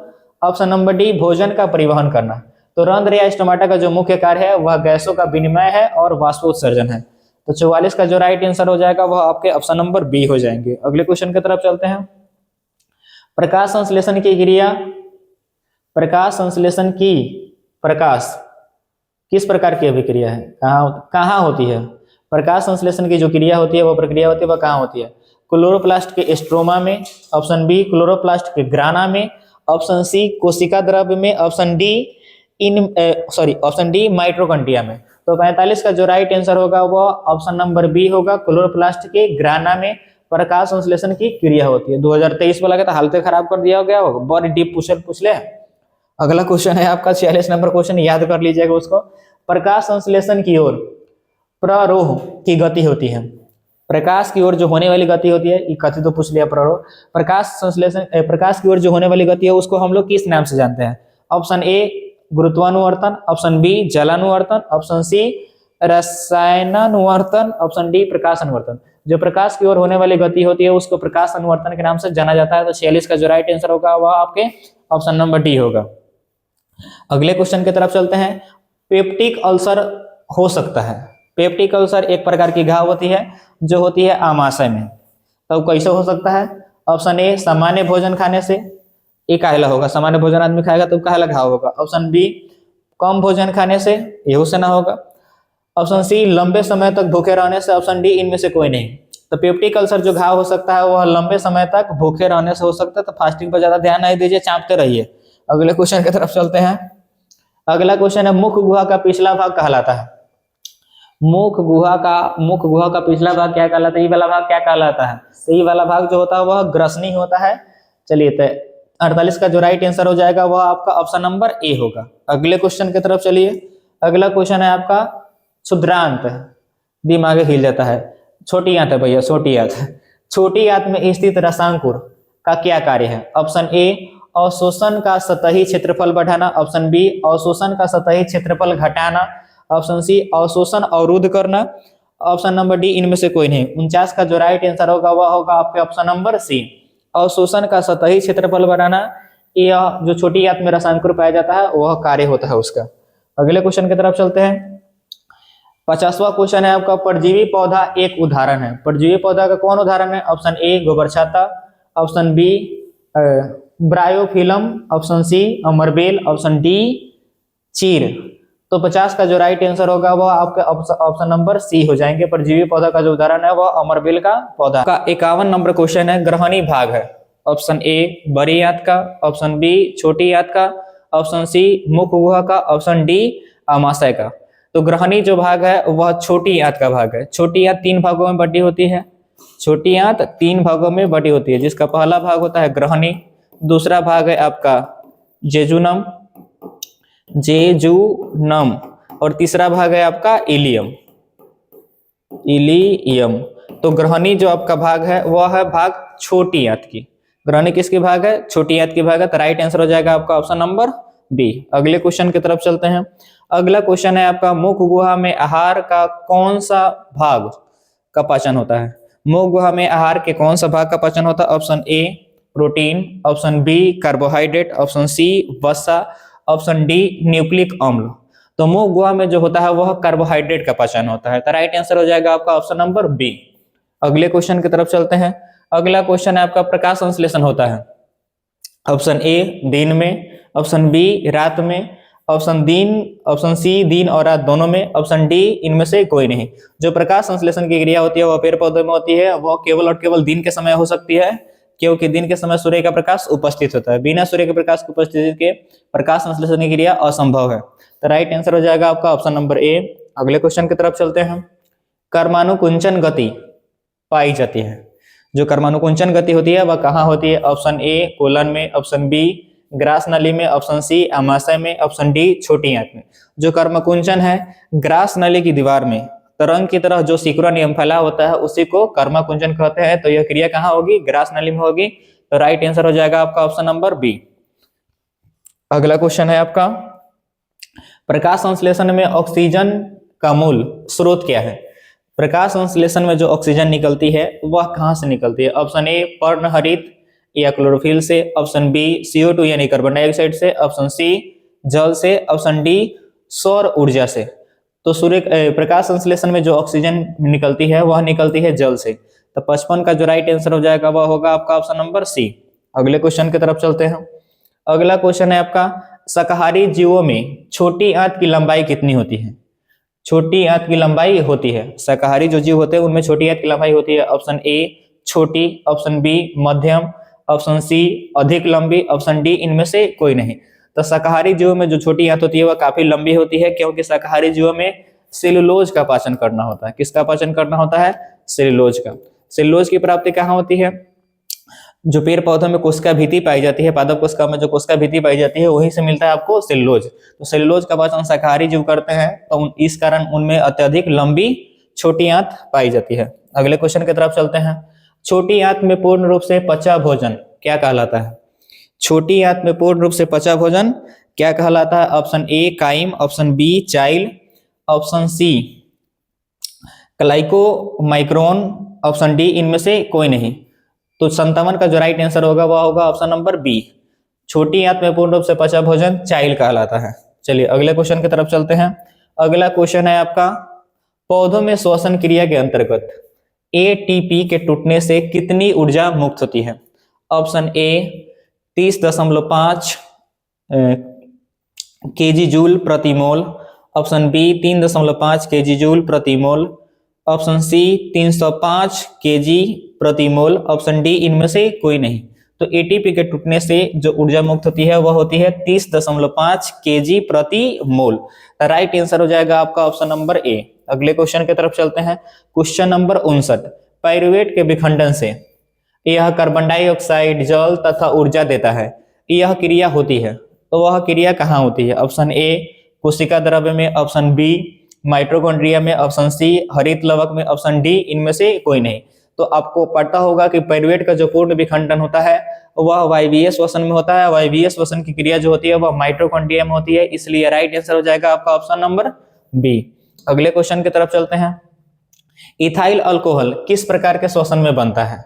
ऑप्शन नंबर डी भोजन का परिवहन करना। तो रंध्र या स्टोमेटा का जो मुख्य कार्य है वह गैसों का विनिमय है और वाष्पोत्सर्जन है। तो 44 का जो राइट आंसर हो जाएगा वह आपके ऑप्शन नंबर बी हो जाएंगे। अगले क्वेश्चन की तरफ चलते हैं। प्रकाश संश्लेषण की क्रिया, प्रकाश किस प्रकार की अभिक्रिया है? कहाँ होती है? प्रकाश संश्लेषण की जो क्रिया होती है वह प्रक्रिया होती है वह कहाँ होती है? क्लोरोप्लास्ट के स्ट्रोमा में, ऑप्शन बी क्लोरोप्लास्ट के ग्राना में, ऑप्शन सी कोशिका द्रव्य में, ऑप्शन डी माइटोकॉन्ड्रिया में। तो 45 का जो राइट आंसर होगा वह ऑप्शन नंबर बी होगा। क्लोरोप्लास्ट के ग्राना में प्रकाश संश्लेषण की क्रिया होती है। 2023 वाला का हालत खराब कर दिया हो गया, बड़ी डीप पूछ ले। अगला क्वेश्चन है आपका 46 नंबर क्वेश्चन, याद कर लीजिएगा उसको। प्रकाश संश्लेषण की ओर प्ररोह की गति होती है। प्रकाश की ओर जो होने वाली गति होती है, कथी तो पूछ लिया प्ररोह। प्रकाश की ओर जो होने वाली गति है उसको हम लोग किस नाम से जानते हैं? ऑप्शन ए गुरुत्वानुवर्तन, ऑप्शन बी जलानुवर्तन, ऑप्शन सी रसायनानुवर्तन, ऑप्शन डी प्रकाश अनुवर्तन। जो प्रकाश की ओर होने वाली गति होती है उसको प्रकाश अनुवर्तन के नाम से जाना जाता है। तो 46 का जो राइट आंसर होगा वह आपके ऑप्शन नंबर डी होगा। अगले क्वेश्चन की तरफ चलते हैं। पेप्टिक अल्सर हो सकता है। पेप्टिक अल्सर एक प्रकार की घाव होती है जो होती है आमाशय में। तो कैसे हो सकता है? ऑप्शन ए सामान्य भोजन खाने से, ये काहेला होगा, सामान्य भोजन आदमी खाएगा तो काहेला घाव होगा। ऑप्शन बी कम भोजन खाने से, यहू से ना होगा। ऑप्शन सी लंबे समय तक भूखे रहने से, ऑप्शन डी इनमें से कोई नहीं। तो पेप्टिक अल्सर जो घाव हो सकता है वह लंबे समय तक भूखे रहने से हो सकता है। तो फास्टिंग पर ज्यादा ध्यान नहीं दीजिए, चापते रहिए। अगले क्वेश्चन की तरफ चलते हैं। अगला क्वेश्चन है मुख गुहा का पिछला भाग कहलाता है। मुख गुहा का पिछला भाग क्या कहलाता है, ये वाला भाग क्या कहलाता है, तो ये वाला भाग जो होता है वह ग्रसनी होता है। चलिए तो 48 का जो राइट आंसर हो जाएगा वह आपका ऑप्शन नंबर ए होगा। अगले क्वेश्चन की तरफ चलिए। अगला क्वेश्चन है आपका क्षुद्रांत, दिमाग हिल जाता है, छोटी आंत है भैया, छोटी आंत। छोटी आंत में स्थित रसांकुर का क्या कार्य है? ऑप्शन ए अवशोषण का सतही क्षेत्रफल बढ़ाना, ऑप्शन बी अवशोषण का सतही क्षेत्रफल घटाना, ऑप्शन सी अवशोषण अवरुद्ध करना, ऑप्शन नंबर डी इनमें से कोई नहीं। 49 का जो राइट आंसर होगा वह होगा आपके ऑप्शन नंबर सी, अवशोषण का सतही क्षेत्रफल बढ़ाना। यह जो छोटी आंत में रसांकुर पाया जाता है वह कार्य होता है उसका। अगले क्वेश्चन की तरफ चलते हैं। 50वां क्वेश्चन है आपका परजीवी पौधा एक उदाहरण है। परजीवी पौधा का कौन उदाहरण है? ऑप्शन ए गोबर छाता, option B bryophyllum, option C अमरबेल, ऑप्शन डी चीर। तो 50 का जो राइट आंसर होगा वह आपका ऑप्शन नंबर सी हो जाएंगे। परजीवी पौधा का जो उदाहरण है वह अमरबेल का पौधा का। 51 नंबर क्वेश्चन है ग्रहणी भाग है। ऑप्शन ए बड़ी आंत का, ऑप्शन बी छोटी आंत का, ऑप्शन सी मुख गुहा का, ऑप्शन डी आमाशय का। तो ग्रहणी जो भाग है वह छोटी आंत का भाग है। छोटी आंत 3 भागों में बटी होती है। छोटी आंत 3 भागों में बटी होती है, जिसका पहला भाग होता है ग्रहणी, दूसरा भाग है आपका जेजुनम और तीसरा भाग है आपका इलियम। तो ग्रहणी जो आपका भाग है वह है भाग छोटी आंत की। ग्रहणी किसकी भाग है? छोटी आंत की भाग है। तो राइट आंसर हो जाएगा आपका ऑप्शन नंबर बी। अगले क्वेश्चन की तरफ चलते हैं। अगला क्वेश्चन है आपका मुख गुहा में आहार का कौन सा भाग का पाचन होता है? मुख गुहा में आहार के कौन सा भाग का पाचन होता है? Option A protein, option B carbohydrate, option C वसा, ऑप्शन डी न्यूक्लिक अम्ल। तो मुख गुहा में जो होता है वह कार्बोहाइड्रेट का पाचन होता है। तो राइट आंसर हो जाएगा आपका ऑप्शन नंबर बी। अगले क्वेश्चन की तरफ चलते हैं। अगला क्वेश्चन है आपका प्रकाश संश्लेषण होता है। ऑप्शन ए दिन में, ऑप्शन बी रात में, ऑप्शन सी दिन और रात दोनों में, ऑप्शन डी इनमें से कोई नहीं। जो प्रकाश संश्लेषण की क्रिया होती है वह पेड़ पौधों में होती है, वह केवल और केवल दिन के समय हो सकती है, क्योंकि दिन के समय सूर्य का प्रकाश उपस्थित होता है। बिना सूर्य के प्रकाश की उपस्थिति के प्रकाश संश्लेषण की क्रिया असंभव है। तो राइट आंसर हो जाएगा आपका ऑप्शन नंबर ए। अगले क्वेश्चन की तरफ चलते हैं। कर्मानुकुंचन गति पाई जाती है। जो कर्मानुकुंचन गति होती है वह कहाँ होती है? ऑप्शन ए कोलन में, ऑप्शन बी ग्रास नली में, ऑप्शन सी आमाशय में, ऑप्शन डी छोटी आंत में। जो कर्मकुंचन है ग्रास नली की दीवार में तरंग की तरह जो सिकुड़ा नियम फैला होता है उसी को कर्मकुंचन कहते हैं। तो यह क्रिया कहाँ होगी? ग्रास नली में होगी। तो राइट आंसर हो जाएगा आपका ऑप्शन नंबर बी। अगला क्वेश्चन है आपका प्रकाश संश्लेषण में ऑक्सीजन का मूल स्रोत क्या है? प्रकाश संश्लेषण में जो ऑक्सीजन निकलती है वह कहाँ से निकलती है? ऑप्शन ए पर्णहरित या क्लोरोफिल से, ऑप्शन बी CO2 यानी कार्बन डाइऑक्साइड से, ऑप्शन सी जल से, ऑप्शन डी सौर ऊर्जा से। तो सूर्य प्रकाश संश्लेषण में जो ऑक्सीजन निकलती है वह निकलती है जल से। तो 55 का जो राइट आंसर हो जाएगा वह होगा आपका ऑप्शन नंबर सी। अगले क्वेश्चन की तरफ चलते हैं। अगला क्वेश्चन है आपका शाकाहारी जीवों में छोटी आंत की लंबाई कितनी होती है? छोटी आंत की लंबाई होती है, शाकाहारी जो जीव होते हैं उनमें छोटी आंत की लंबाई होती है। ऑप्शन ए छोटी, ऑप्शन बी मध्यम, ऑप्शन सी अधिक लंबी, ऑप्शन डी इनमें से कोई नहीं। तो शाकाहारी जीवों में जो छोटी आंत होती है वह काफी लंबी होती है, क्योंकि शाकाहारी जीवों में सेलुलोज का पाचन करना होता है। किसका पाचन करना होता है? सेलुलोज का। सेलुलोज की प्राप्ति कहाँ होती है? जो पेड़ पौधों में कोशिका भीति पाई जाती है, पादप कोशिका में जो कोशिका भीति पाई जाती है वहीं से मिलता है आपको सेलुलोज। तो सेलुलोज का पाचन शाकाहारी जीव करते हैं, तो इस कारण उनमें अत्यधिक लंबी छोटी आंत पाई जाती है। अगले क्वेश्चन की तरफ चलते हैं। छोटी आंत में पूर्ण रूप से पचा भोजन क्या कहलाता है? छोटी आंत में पूर्ण रूप से पचा भोजन क्या कहलाता है? Option A chyme, option B child, option C chylomicron, option D इनमें से कोई नहीं। तो 57 का जो राइट आंसर होगा वह होगा ऑप्शन नंबर बी। छोटी आंत में पूर्ण रूप से पचा भोजन चाइल्ड कहलाता है। चलिए अगले क्वेश्चन की तरफ चलते हैं। अगला क्वेश्चन है आपका पौधों में श्वसन क्रिया के अंतर्गत ATP के टूटने से कितनी ऊर्जा मुक्त होती है? ऑप्शन ए 30.5 kJ जूल प्रति मोल, ऑप्शन बी 3.5 kJ जूल प्रति मोल, ऑप्शन सी 305 kJ प्रति मोल, ऑप्शन डी इनमें से कोई नहीं। तो एटीपी के टूटने से जो ऊर्जा मुक्त होती है वह होती है 30.5 kg प्रति मोल। राइट आंसर हो जाएगा आपका ऑप्शन नंबर ए। अगले क्वेश्चन की तरफ चलते हैं। Question number 59। पाइरुवेट के विखंडन से यह कार्बन डाइऑक्साइड, जल तथा ऊर्जा देता है। यह क्रिया होती है, तो वह क्रिया कहाँ होती है? ऑप्शन ए कोशिका द्रव्य में, ऑप्शन बी माइटोकॉन्ड्रिया में, ऑप्शन सी हरित लवक में, ऑप्शन डी इनमें से कोई नहीं। तो आपको पता होगा कि पाइरुवेट का जो पूर्ण विखंडन होता है वह वायवीय श्वसन में होता है। वायवीय श्वसन की क्रिया जो होती है वह माइटोकॉन्ड्रिया में होती है, इसलिए राइट आंसर हो जाएगा आपका ऑप्शन नंबर बी। अगले क्वेश्चन की तरफ चलते हैं। इथाइल अल्कोहल किस प्रकार के श्वसन में बनता है?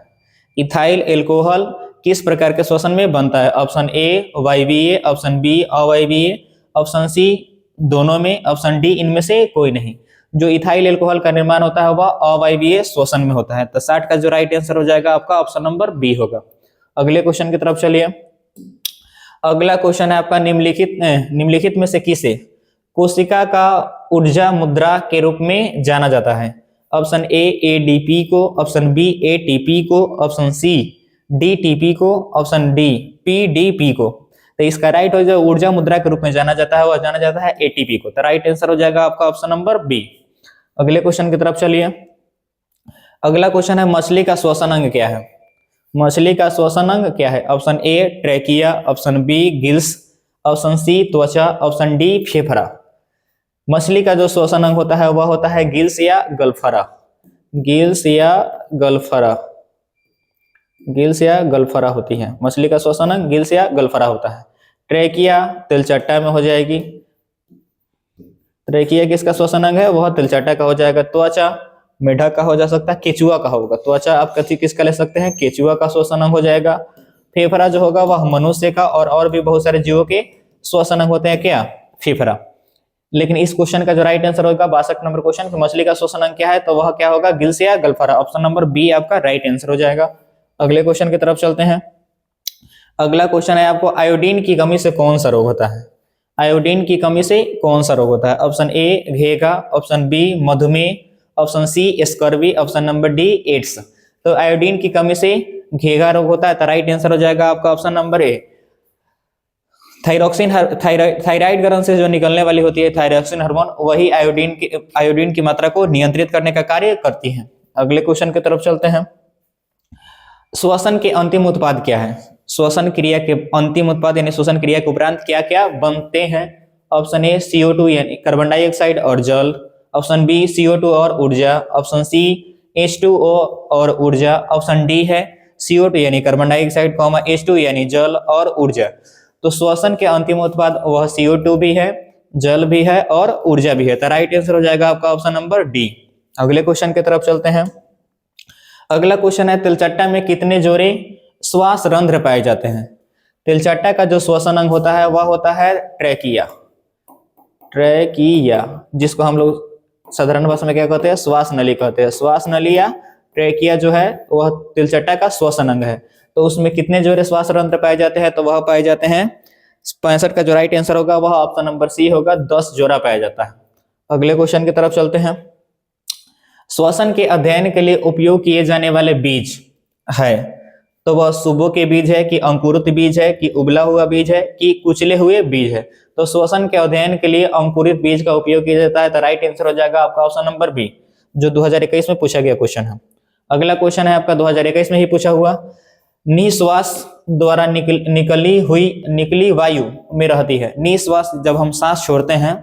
इथाइल अल्कोहल किस प्रकार के श्वसन में बनता है? ऑप्शन ए वायवीय, ऑप्शन बी अवायवीय, ऑप्शन सी दोनों में, ऑप्शन डी इनमें से कोई नहीं। जो इथाइल अल्कोहल का निर्माण होता है वह अवायवीय श्वसन में होता है। तो 60 का जो राइट आंसर हो जाएगा आपका ऑप्शन नंबर बी होगा। अगले क्वेश्चन की तरफ चलिए। अगला क्वेश्चन है आपका निम्नलिखित में से किसे कोशिका का ऊर्जा मुद्रा के रूप में जाना जाता है? ऑप्शन ए एडीपी को, ऑप्शन बी एटीपी को, ऑप्शन सी डीटीपी को, ऑप्शन डी पीडीपी को। तो इसका राइट हो जो ऊर्जा मुद्रा के रूप में जाना जाता है वह जाना जाता है एटीपी को। तो राइट आंसर हो जाएगा आपका ऑप्शन नंबर बी। अगले क्वेश्चन की तरफ चलिए। अगला क्वेश्चन है मछली का श्वसन अंग क्या है? मछली का श्वसन अंग क्या है? Option A trachea, option B gills, option C त्वचा, ऑप्शन डी फेफड़ा। मछली का जो श्वसन अंग होता है वह होता है गिल्स या गलफरा। गिल्स या गलफरा, गिल्स या गलफरा होती है मछली का श्वसन अंग, गिल्स या गलफरा होता है। ट्रैकिया तिलचट्टा में हो जाएगी। ट्रैकिया किसका श्वसन अंग है? वह तिलचट्टा का हो जाएगा। त्वचा मेढक का हो जा सकता है, केचुआ का होगा। त्वचा आप कथी किसका ले सकते हैं? केचुआ का श्वसन अंग हो जाएगा। फेफड़ा जो होगा वह मनुष्य का और भी बहुत सारे जीवों के श्वसन अंग होते हैं क्या? फेफड़ा। लेकिन इस क्वेश्चन का जो राइट आंसर होगा 62 नंबर क्वेश्चन कि मछली का श्वसन अंग क्या है, तो वह क्या होगा? गिल्स या गलफरा। ऑप्शन नंबर बी आपका राइट आंसर हो जाएगा। अगले क्वेश्चन की तरफ चलते हैं। अगला क्वेश्चन है आपको आयोडीन की कमी से कौन सा रोग होता है? आयोडीन की कमी से कौन सा रोग होता है? ऑप्शन ए घेगा, ऑप्शन बी मधुमेह, option C scurvy, option number D AIDS. तो आयोडीन की कमी से घेगा रोग होता है, तो राइट आंसर हो जाएगा आपका ऑप्शन नंबर ए। थायराइड ग्रंथ से जो निकलने वाली होती है थायरॉक्सिन हार्मोन, वही आयोडीन की मात्रा को नियंत्रित करने का कार्य करती है। अगले क्वेश्चन की तरफ चलते हैं। श्वसन के अंतिम उत्पाद क्या है? श्वसन क्रिया के अंतिम उत्पाद यानी श्वसन क्रिया के उपरांत क्या क्या बनते हैं? ऑप्शन ए CO2 यानी कार्बन डाइऑक्साइड और जल, ऑप्शन बी CO2 और ऊर्जा, ऑप्शन सी H2O और ऊर्जा, ऑप्शन डी है CO2 यानी कार्बन डाइऑक्साइड, H2 यानी जल और ऊर्जा। तो श्वसन के अंतिम उत्पाद वह CO2 भी है, जल भी है और ऊर्जा भी है। तो राइट आंसर हो जाएगा आपका ऑप्शन नंबर डी। अगले क्वेश्चन की तरफ चलते हैं। अगला क्वेश्चन है तिलचट्टा में कितने जोड़े श्वास रंध्र पाए जाते हैं? तिलचट्टा का जो श्वसन अंग होता है वह होता है ट्रैकिया। ट्रैकिया जिसको हम लोग साधारण भाषा में क्या कहते हैं? श्वास नली कहते हैं। श्वास नली या ट्रैकिया जो है वह तिलचट्टा का श्वसन अंग है। तो उसमें कितने जोड़े श्वास रंध्र पाए जाते हैं? तो वह पाए जाते हैं 65 का जो राइट आंसर होगा वह ऑप्शन नंबर सी होगा, 10 जोड़ा पाया जाता है। अगले क्वेश्चन की तरफ चलते हैं। श्वसन के अध्ययन के लिए उपयोग किए जाने वाले बीज है, तो वह सुबो के बीज है कि अंकुरित बीज है कि उबला हुआ बीज है कि कुचले हुए बीज है? तो श्वसन के अध्ययन के लिए अंकुरित बीज का उपयोग किया जाता है। तो राइट आंसर हो जाएगा आपका ऑप्शन नंबर बी, जो 2021 में पूछा गया क्वेश्चन है। अगला क्वेश्चन है आपका 2021 में ही पूछा हुआ। निश्वास द्वारा निकली वायु में रहती है। निश्वास जब हम सांस छोड़ते हैं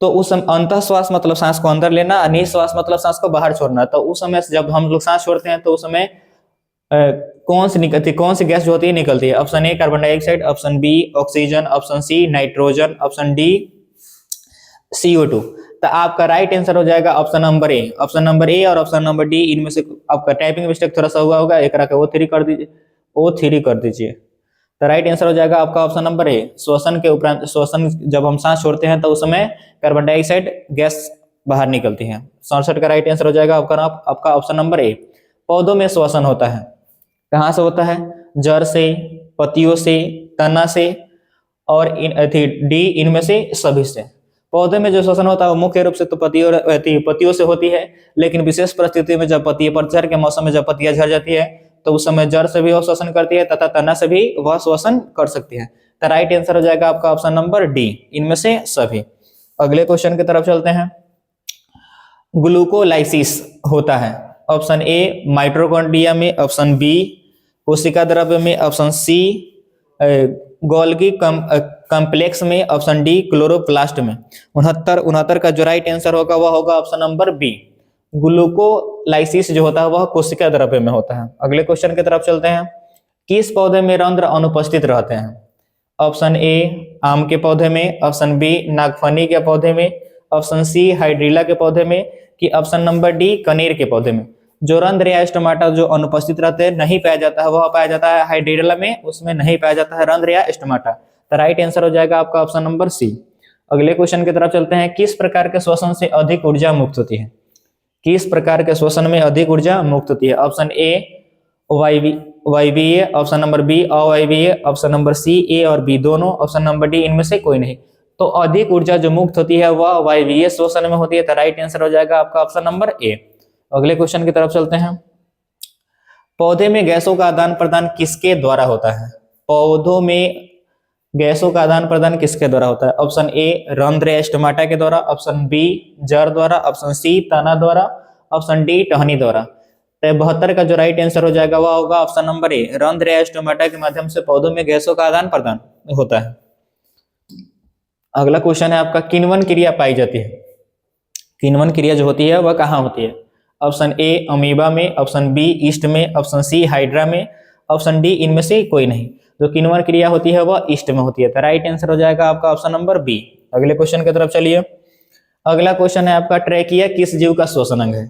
तो उस समय अंतःश्वास मतलब सांस को अंदर लेना, निश्वास मतलब सांस को बाहर छोड़ना। तो उस समय जब हम लोग सांस छोड़ते हैं तो उस समय कौन सी गैस जो होती है निकलती है? Option A carbon dioxide, option B oxygen, option C nitrogen, option D CO2। तो आपका राइट आंसर हो जाएगा option number A. Option number A और ऑप्शन नंबर डी इनमें से आपका टाइपिंग मिस्टेक थोड़ा सा हुआ होगा, एक रखा O3 कर दीजिए, O3 कर दीजिए। तो राइट आंसर हो जाएगा आपका ऑप्शन नंबर ए। श्वसन के उपरांत श्वसन जब हम सांस छोड़ते हैं तो उस समय कार्बन डाइऑक्साइड गैस बाहर निकलती है। 67 का राइट आंसर हो जाएगा आपका ऑप्शन नंबर ए। पौधों में श्वसन होता है, कहाँ से होता है? जड़ से, पत्तियों से, तना से और डी इनमें से सभी से। पौधे में जो श्वसन होता है वो मुख्य रूप से तो पत्तियों से होती है, लेकिन विशेष परिस्थिति में जब पत्ती पतझड़ के मौसम में जब पत्तियां झड़ जाती है तो उस समय जड़ से भी वह श्वसन करती है तथा तना से भी वह श्वसन कर सकती है। तो राइट आंसर हो जाएगा आपका ऑप्शन नंबर डी, इनमें से सभी। अगले क्वेश्चन की तरफ चलते हैं। ग्लूकोलाइसिस होता है ऑप्शन ए माइटोकॉन्ड्रिया में, ऑप्शन बी कोशिका द्रव्य में, ऑप्शन सी गोल्गी कॉम्प्लेक्स में, ऑप्शन डी क्लोरोप्लास्ट में। 69 का जो राइट आंसर होगा वह होगा ऑप्शन नंबर बी। ग्लूकोलाइसिस जो होता है वह कोशिका द्रव्य में होता है। अगले क्वेश्चन की तरफ चलते हैं। किस पौधे में रंध्र अनुपस्थित रहते हैं? ऑप्शन ए आम के पौधे में, ऑप्शन बी नागफनी के पौधे में, ऑप्शन सी हाइड्रीला के पौधे में, कि ऑप्शन नंबर डी कनेर के पौधे में। जो रंध्र या स्टोमाटा जो अनुपस्थित रहते हैं, नहीं पाया जाता है, वह पाया जाता है हाइड्रीला में, उसमें नहीं पाया जाता है रंध्र या स्टोमाटा। तो राइट आंसर हो जाएगा आपका ऑप्शन नंबर सी। अगले क्वेश्चन की तरफ चलते हैं। किस प्रकार के श्वसन से अधिक ऊर्जा मुक्त होती है? किस प्रकार के श्वसन में अधिक ऊर्जा मुक्त होती है? ऑप्शन ए वायवीय, ऑप्शन नंबर बी अवायवीय, ऑप्शन नंबर सी ए और बी दोनों, ऑप्शन नंबर डी इनमें से कोई नहीं। तो अधिक ऊर्जा जो मुक्त होती है वह वायवीय श्वसन में होती है। तो राइट आंसर हो जाएगा आपका ऑप्शन नंबर ए। अगले क्वेश्चन की तरफ चलते हैं। पौधे में गैसों का आदान प्रदान किसके द्वारा होता है? पौधों में गैसों का आदान प्रदान किसके द्वारा होता है? ऑप्शन ए रंध्र या स्टोमाटा के द्वारा, ऑप्शन बी जड़ द्वारा, ऑप्शन सी तना द्वारा, ऑप्शन डी टहनी द्वारा। तो 72 का जो राइट आंसर हो जाएगा वह होगा ऑप्शन नंबर ए, रंध्र या स्टोमाटा के माध्यम से पौधों में गैसों का आदान प्रदान होता है। अगला क्वेश्चन है आपका, किण्वन क्रिया पाई जाती है? किण्वन क्रिया जो होती है वह कहाँ होती है? ऑप्शन ए अमीबा में, ऑप्शन बी ईस्ट में, ऑप्शन सी हाइड्रा में, ऑप्शन डी इनमें से कोई नहीं। जो किण्वन क्रिया होती है वह ईस्ट में होती है। तो राइट आंसर हो जाएगा आपका ऑप्शन नंबर बी। अगले क्वेश्चन की तरफ चलिए। अगला क्वेश्चन है आपका, ट्रेकिया किस जीव का श्वसन अंग है?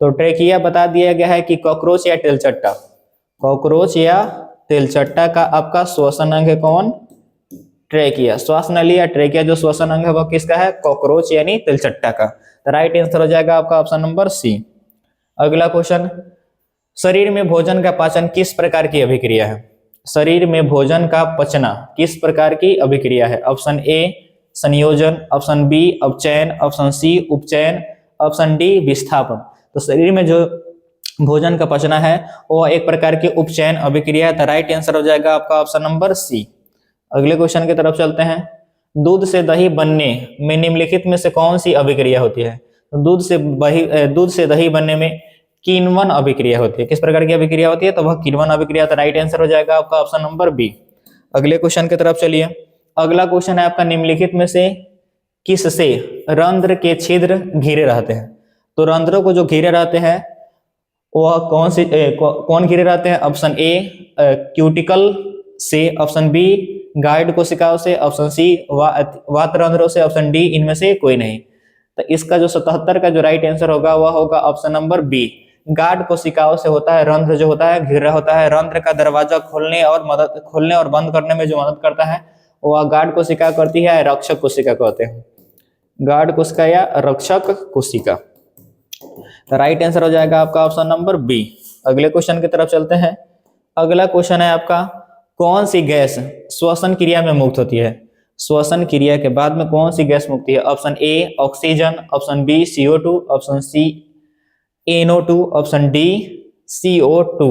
तो ट्रेकिया बता दिया गया है कि कॉकरोच या तेलचट्टा। कॉकरोच या तेलचट्टा का आपका श्वसन अंग है कौन? ट्रेकिया। श्वास नली या ट्रेकिया जो श्वसन अंग है वह किसका है? कॉकरोच यानी तेलचट्टा का। तो राइट आंसर हो जाएगा आपका ऑप्शन नंबर सी। अगला क्वेश्चन, शरीर में भोजन का पाचन किस प्रकार की अभिक्रिया है? शरीर में भोजन का पचना किस प्रकार की अभिक्रिया है? ऑप्शन ए संयोजन, ऑप्शन बी अपचयन, ऑप्शन सी उपचयन, ऑप्शन डी विस्थापन। तो शरीर में जो भोजन का पचना है वो एक प्रकार की उपचयन अभिक्रिया है। तो राइट आंसर हो जाएगा आपका ऑप्शन नंबर सी। अगले क्वेश्चन की तरफ चलते हैं। दूध से दही बनने में निम्नलिखित में से कौन सी अभिक्रिया होती है? तो दूध से दही बनने में किण्वन अभिक्रिया होती है। किस प्रकार की अभिक्रिया होती है? तो वह किण्वन अभिक्रिया। तो राइट आंसर हो जाएगा आपका ऑप्शन नंबर बी। अगले क्वेश्चन की तरफ चलिए। अगला क्वेश्चन है आपका, निम्नलिखित में से किससे रंध्र के छिद्र घिरे रहते हैं? तो रंध्रों को जो घिरे रहते हैं वह कौन घिरे रहते हैं? ऑप्शन ए क्यूटिकल से, ऑप्शन बी गाइड कोशिकाओं से, ऑप्शन सी वात रंध्रों से, ऑप्शन डी इनमें से कोई नहीं। तो इसका जो 77 का जो राइट आंसर होगा वह होगा ऑप्शन नंबर बी, गार्ड कोशिकाओं से होता है। रंध्र जो होता है घिरा होता है। रंध्र का दरवाजा खोलने और बंद करने में जो मदद करता है वह गार्ड कोशिका करती है, रक्षक कोशिका कहते हैं। गार्ड कोशिका या रक्षक कोशिका। तो राइट आंसर हो जाएगा आपका ऑप्शन नंबर बी। अगले क्वेश्चन की तरफ चलते हैं। अगला क्वेश्चन है आपका, कौन सी गैस श्वसन क्रिया में मुक्त होती है? श्वसन क्रिया के बाद में कौन सी गैस मुक्ति है? Option A oxygen, option B CO2, option C NO2, option D CO2।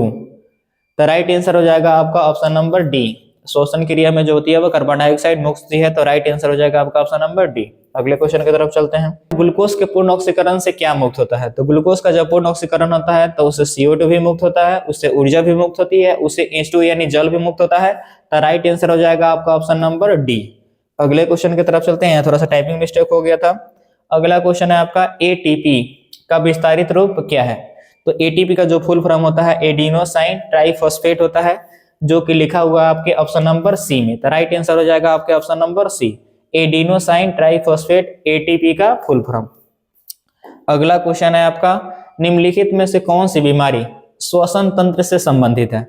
तो राइट आंसर हो जाएगा आपका ऑप्शन नंबर डी। श्वसन क्रिया में जो होती है वो कार्बन डाइऑक्साइड मुक्त होती है। तो राइट आंसर हो जाएगा आपका ऑप्शन नंबर डी। अगले क्वेश्चन की तरफ चलते हैं। ग्लूकोज के पूर्ण ऑक्सीकरण से क्या मुक्त होता है? तो ग्लूकोज का जब पूर्ण ऑक्सीकरण होता है तो उससे CO2 भी मुक्त होता है, उससे ऊर्जा भी मुक्त होती है, उससे H2 यानी जल भी मुक्त होता है। तो राइट आंसर हो जाएगा आपका ऑप्शन नंबर डी। अगले क्वेश्चन की तरफ चलते हैं। थोड़ा सा टाइपिंग मिस्टेक हो गया था। अगला क्वेश्चन है आपका, ATP का विस्तारित रूप क्या है? तो ATP का जो फुल फॉर्म होता है एडिनोसाइन ट्राइफॉस्फेट होता है, जो कि लिखा हुआ है आपके ऑप्शन नंबर सी में। तो राइट आंसर हो जाएगा आपके option number C, adenosine triphosphate ATP का फुल फॉर्म। अगला क्वेश्चन है आपका, निम्नलिखित में से कौन सी बीमारी श्वसन तंत्र से संबंधित है?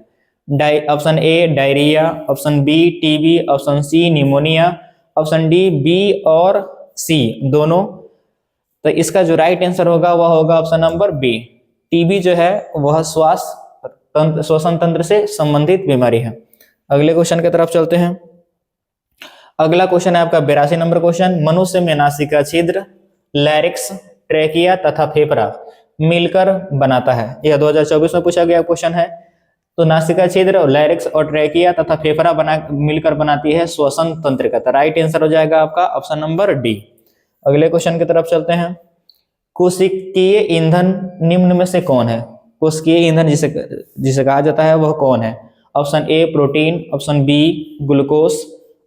Option A diarrhoea, option B TB, option C pneumonia, option D B और सी दोनों। तो इसका जो राइट आंसर होगा वह होगा ऑप्शन नंबर बी। TB जो है वह श्वसन तंत्र से संबंधित बीमारी है। अगले क्वेश्चन की तरफ चलते हैं। अगला क्वेश्चन है आपका 82 नंबर क्वेश्चन, मनुष्य में नासिका छिद्र, लैरिक्स, ट्रेकिया तथा फेफड़ा मिलकर बनाता है। यह 2024 में पूछा गया क्वेश्चन है। तो नासिका छिद्र और लैरिक्स और ट्रैकिया तथा फेफड़ा मिलकर बनाती है श्वसन तंत्रिका। तो राइट आंसर हो जाएगा आपका ऑप्शन नंबर डी। अगले क्वेश्चन की तरफ चलते हैं। कोशिकीय ईंधन निम्न में से कौन है? कोशिकीय ईंधन जिसे कहा जाता है वह कौन है? Option A protein, option B glucose,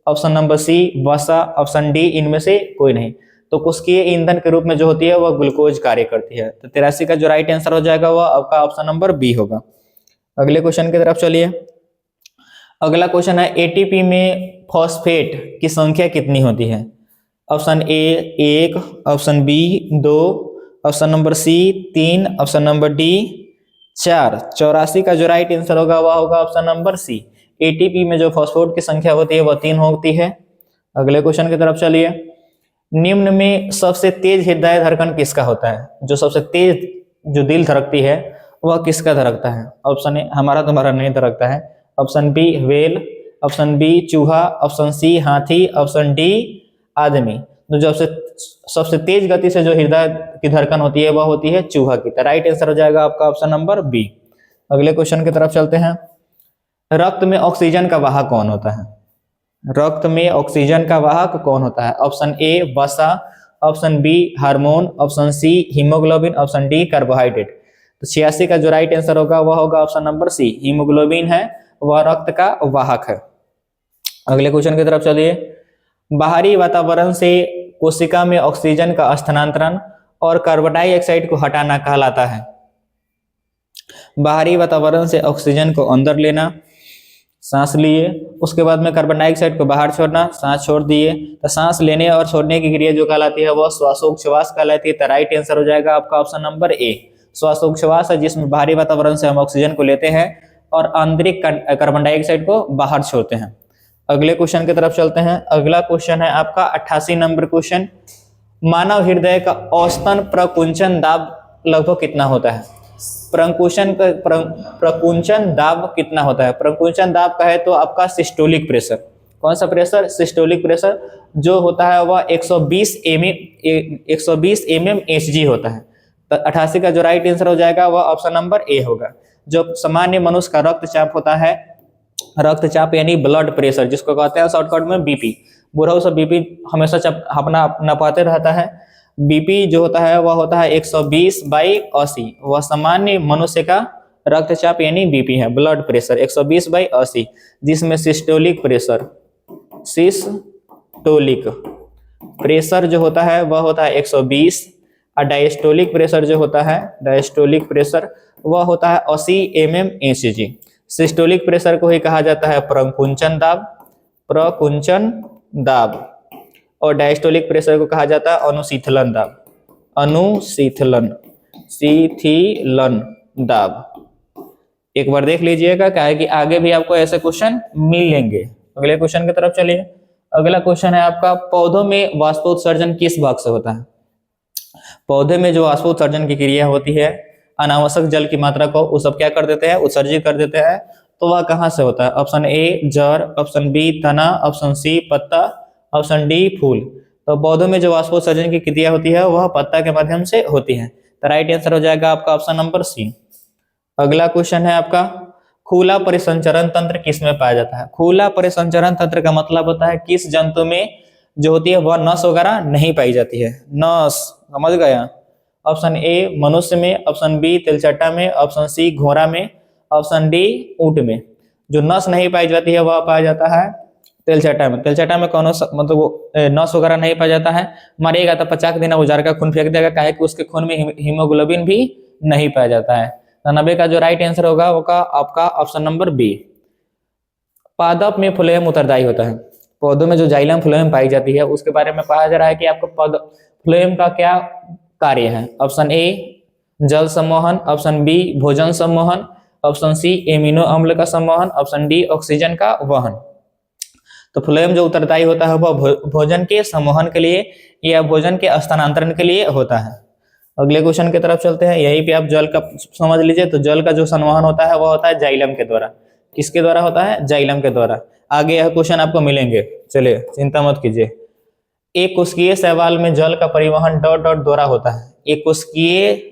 option number C वसा, ऑप्शन डी इनमें से कोई नहीं। तो कोशिकीय ईंधन के रूप में जो होती है वह ग्लूकोज कार्य करती है। तो 83 का जो राइट आंसर हो जाएगा वह आपका ऑप्शन नंबर बी होगा। अगले क्वेश्चन की तरफ चलिए। अगला क्वेश्चन है एटीपी में फॉस्फेट की संख्या कितनी होती है? Option A 1, option B 2, option number C 3, option number D 4। 84 का जो राइट आंसर होगा वह होगा ऑप्शन नंबर सी। एटीपी में जो फॉस्फेट की संख्या होती है वह 3 होती है। अगले क्वेश्चन की तरफ चलिए। निम्न में सबसे तेज हृदय धड़कन किसका होता है? जो सबसे तेज जो दिल धड़कती है वह किसका धड़कता है? ऑप्शन ए हमारा तुम्हारा नहीं धड़कता है, option B whale, option B चूहा, ऑप्शन सी हाथी, ऑप्शन डी आदमी। तो जो सबसे तेज गति से जो हृदय की धड़कन होती है वह होती है चूहा की। तो राइट आंसर हो जाएगा आपका ऑप्शन नंबर बी। अगले क्वेश्चन की तरफ चलते हैं। रक्त में ऑक्सीजन का वाहक कौन होता है? रक्त में ऑक्सीजन का वाहक कौन होता है? ऑप्शन ए वसा, option B hormone, option C haemoglobin, option D carbohydrate. तो 86 का जो राइट आंसर होगा वह होगा ऑप्शन नंबर सी। हीमोग्लोबिन है वह रक्त का वाहक है। अगले क्वेश्चन की तरफ चलिए। बाहरी वातावरण से कोशिका में ऑक्सीजन का स्थानांतरण और कार्बन डाइऑक्साइड को हटाना कहलाता है। बाहरी वातावरण से ऑक्सीजन को अंदर लेना, सांस लिए, उसके बाद में कार्बन डाइऑक्साइड को बाहर छोड़ना, सांस छोड़ दिए, तो सांस लेने और छोड़ने की क्रिया जो कहलाती है वह श्वासोच्छ्वास कहलाती है। तो राइट आंसर हो जाएगा आपका ऑप्शन नंबर ए। श्वासोच्छ्वास है जिसमें बाहरी वातावरण से हम ऑक्सीजन को लेते हैं और आंतरिक कार्बन डाइऑक्साइड को बाहर छोड़ते हैं। अगले क्वेश्चन की तरफ चलते हैं। अगला क्वेश्चन है आपका 88 नंबर क्वेश्चन। मानव हृदय का औसतन प्रकुंचन दाब लगभग कितना होता है? प्रकुंचन दाब कितना होता है? प्रकुंचन दाब का है तो आपका सिस्टोलिक प्रेशर। कौन सा प्रेशर? सिस्टोलिक प्रेशर जो होता है वह 120 mmHg होता है। तो 88 का जो राइट आंसर हो जाएगा वह ऑप्शन नंबर ए होगा। जो सामान्य मनुष्य का रक्तचाप होता है, रक्तचाप यानी ब्लड प्रेशर जिसको कहते हैं शॉर्टकट में बीपी, बुढ़ाऊ से बीपी हमेशा अपना नपाते रहता है। बीपी जो होता है वह होता है 120/80। वह सामान्य मनुष्य का रक्तचाप यानी बीपी है, ब्लड प्रेशर 120/80, जिसमें सिस्टोलिक प्रेशर जो होता है वह होता है 120 और डायस्टोलिक प्रेशर जो होता है, डायस्टोलिक प्रेशर वह होता है 80 mmHg। सिस्टोलिक प्रेशर को ही कहा जाता है प्रकुंचन दाब, और डायस्टोलिक प्रेशर को कहा जाता है अनुशीतलन दाब। एक बार देख लीजिएगा, क्या है कि आगे भी आपको ऐसे क्वेश्चन मिलेंगे। अगले क्वेश्चन की तरफ चलिए। अगला क्वेश्चन है आपका पौधों में वाष्पोत्सर्जन किस भाग से होता है? पौधे में जो वाष्पोत्सर्जन की क्रिया होती है, अनावश्यक जल की मात्रा को वो सब क्या कर देते हैं? उत्सर्जित कर देते हैं। तो वह कहाँ से होता है? ऑप्शन ए जड़, ऑप्शन बी तना, ऑप्शन सी पत्ता, ऑप्शन डी फूल। तो पौधों में जो वाष्पोत्सर्जन की क्रिया होती है वह पत्ता के माध्यम से होती है। तो राइट आंसर हो जाएगा आपका ऑप्शन नंबर सी। अगला क्वेश्चन है आपका खुला परिसंचरण तंत्र किस में पाया जाता है? खुला परिसंचरण तंत्र का मतलब होता है किस जंतु में जो होती है वह नस वगैरह नहीं पाई जाती है। नस, समझ गया? ऑप्शन ए मनुष्य में, ऑप्शन बी तिलचट्टा में, ऑप्शन सी घोड़ा में, ऑप्शन डी ऊंट में। जो नस नहीं पाई जाती है वह पाया जाता है तिलचट्टा में। तिलचट्टा में कौन मतलब नस वगैरह नहीं पाया जाता है, मरेगा तो 50 दिन उजार का खून फेंक देगा, काहे कि उसके खून में हीमोग्लोबिन भी नहीं पाया जाता है। 90 का जो राइट आंसर होगा वो आपका ऑप्शन नंबर बी। पादप में फ्लोएम उत्तरदायी होता है। पौधों में जो जाइलम फ्लोएम पाई जाती है उसके बारे में कहा जा रहा है कि आपको फ्लोएम का क्या कार्य है। ऑप्शन ए जल सम्मोहन, ऑप्शन बी भोजन सम्मोहन, ऑप्शन सी एमिनो अम्ल का सम्मोहन, ऑप्शन डी ऑक्सीजन का वहन। तो फ्लोएम जो उत्तरदायी होता है वह भोजन के सम्मोहन के लिए या भोजन के स्थानांतरण के लिए होता है। अगले क्वेश्चन की तरफ चलते हैं। यहीं पे आप जल का समझ लीजिए। तो जल का जो संवहन होता है वह होता है जाइलम के द्वारा। किसके द्वारा होता है? जाइलम के द्वारा। आगे यह क्वेश्चन आपको मिलेंगे, चलिए चिंता मत कीजिए। एक कोशिकीय शैवाल में जल का परिवहन ... द्वारा होता है। एक कोशिकीय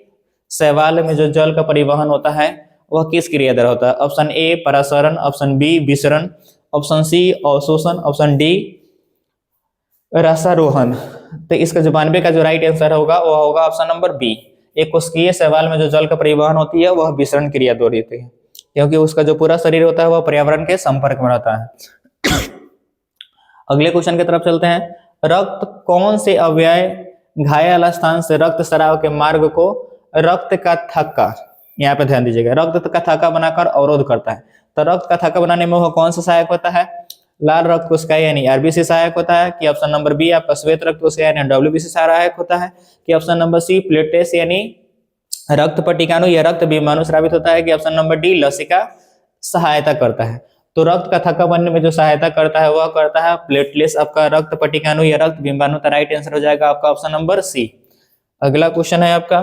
शैवाल में जो जल का परिवहन होता है वह किस क्रिया द्वारा होता है? ऑप्शन ए परासरण, ऑप्शन बी विसरण, ऑप्शन सी अवशोषण, ऑप्शन डी रसारोहण। तो इसका जो 92 का जो राइट आंसर होगा वह होगा ऑप्शन नंबर बी। एक कोशिकीय शैवाल में जो जल का परिवहन होती है वह विसरण क्रिया द्वारा होती है, क्योंकि उसका जो पूरा शरीर होता है वह पर्यावरण के संपर्क में रहता है। अगले क्वेश्चन की तरफ चलते हैं। रक्त कौन से अवयव घायल स्थान से रक्त स्राव के मार्ग को रक्त का थक्का, यहाँ पे ध्यान दीजिएगा, रक्त का थक्का बनाकर अवरोध करता है। तो रक्त का थक्का बनाने में वह कौन सा सहायक होता है? लाल रक्त कोशिका यानी आरबीसी सहायक होता है, कि ऑप्शन नंबर बी आपका श्वेत रक्त कोशिका यानी डब्ल्यूबीसी सहायक होता है, कि ऑप्शन नंबर सी प्लेटलेट्स यानी रक्त पट्टिकाणु या रक्त बीमाणु स्रावित होता है, कि ऑप्शन नंबर डी लसिका सहायता करता है। तो रक्त का थक्का बनने में जो सहायता करता है वह करता है प्लेटलेट्स, आपका रक्त पट्टिकाणु या रक्त बीमाणु। तो राइट आंसर हो जाएगा आपका ऑप्शन नंबर सी। अगला क्वेश्चन है आपका,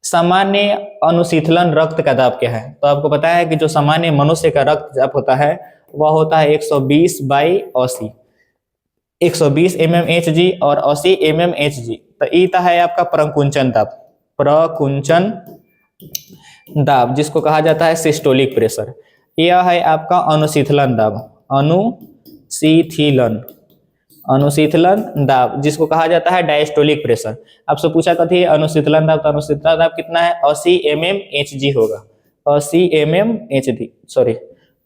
सामान्य अनुशीतलन रक्त का दाब क्या है? तो आपको पता है कि जो सामान्य मनुष्य का रक्त दाब होता है वह होता है 120/80, 120 mmHg और 80 mmHg। तो ईता है आपका प्रकुंचन दाब, प्रकुंचन दाब जिसको कहा जाता है सिस्टोलिक प्रेशर। यह है आपका अनुशीतलन दाब, अनुशीतलन दाब जिसको कहा जाता है डायस्टोलिक प्रेशर। आपसे पूछा कथी है अनुशीतलन दाब, तो अनुशीतलन दाब कितना है? 80 mmHg होगा, 80 mmHg, सॉरी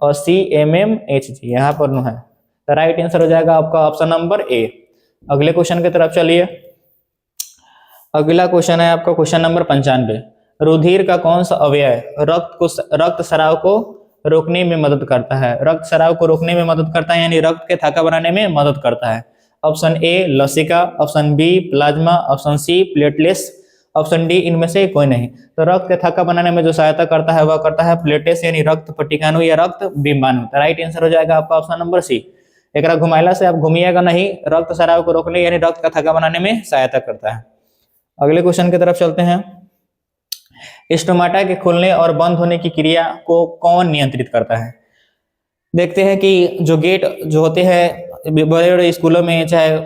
80 mmHg यहाँ पर नो है। तो राइट आंसर हो जाएगा आपका ऑप्शन नंबर ए। अगले क्वेश्चन की तरफ चलिए। अगला क्वेश्चन है आपका क्वेश्चन नंबर 95। रुधिर का कौन सा अवयव रक्त स्राव को रोकने में मदद करता है? रक्त स्राव को रोकने में मदद करता है यानी रक्त के थक्का बनाने में मदद करता है। ऑप्शन ए लसिका, option B plasma, option C platelets, option D इनमें से कोई नहीं। तो रक्त के थक्का बनाने में जो सहायता करता है वह करता है प्लेटलेट्स यानी रक्त पट्टिकाणु या रक्त बीमाणु। तो राइट आंसर हो जाएगा आपका ऑप्शन नंबर सी। एक घुमाइला से आप घूमिएगा नहीं, रक्त स्राव को रोकने यानी रक्त का थक्का बनाने में सहायता करता है। अगले क्वेश्चन की तरफ चलते हैं। स्टोमाटा के खुलने और बंद होने की क्रिया को कौन नियंत्रित करता है? देखते हैं कि जो गेट जो होते हैं बड़े बड़े स्कूलों में चाहे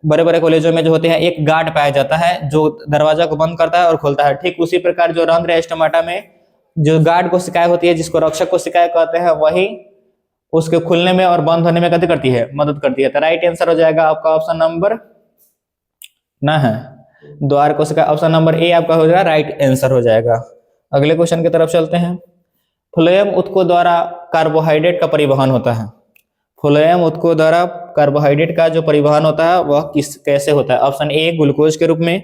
बड़े बड़े कॉलेजों में जो होते हैं एक गार्ड पाया जाता है जो दरवाजा को बंद करता है और खोलता है। ठीक उसी प्रकार जो रंध्र है स्टोमाटा में जो गार्ड को शिकायत होती है, जिसको रक्षक को शिकायत कहते हैं, वही उसके खुलने में और बंद होने में कथी करती है? मदद करती है। तो राइट आंसर हो जाएगा आपका ऑप्शन नंबर ना है द्वार कोशिका, ऑप्शन नंबर ए आपका हो जाएगा राइट आंसर हो जाएगा। अगले क्वेश्चन की तरफ चलते हैं। फ्लोएम ऊतकों द्वारा कार्बोहाइड्रेट का परिवहन होता है। फ्लोएम ऊतकों द्वारा कार्बोहाइड्रेट का जो परिवहन होता है वह कैसे होता है? ऑप्शन ए ग्लूकोज के रूप में,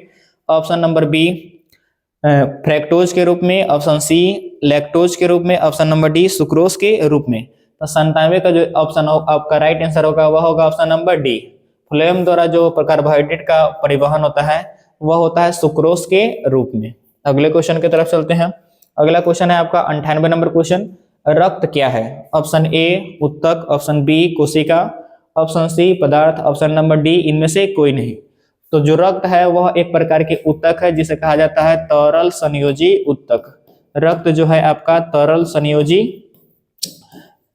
ऑप्शन नंबर बी फ्रैक्टोज के रूप में, ऑप्शन सी लैक्टोज के रूप में, ऑप्शन नंबर डी सुक्रोज के रूप में। तो 97 का जो ऑप्शन आपका राइट आंसर होगा वह होगा ऑप्शन नंबर डी। फ्लोएम द्वारा जो कार्बोहाइड्रेट का परिवहन होता है वह होता है सुक्रोज के रूप में। अगले क्वेश्चन की तरफ चलते हैं। अगला क्वेश्चन है आपका 98 नंबर क्वेश्चन। रक्त क्या है? ऑप्शन ए उत्तक, ऑप्शन बी कोशिका, ऑप्शन सी पदार्थ, ऑप्शन नंबर डी इनमें से कोई नहीं। तो जो रक्त है वह एक प्रकार के उत्तक है जिसे कहा जाता है तरल संयोजी उत्तक। रक्त जो है आपका तरल संयोजी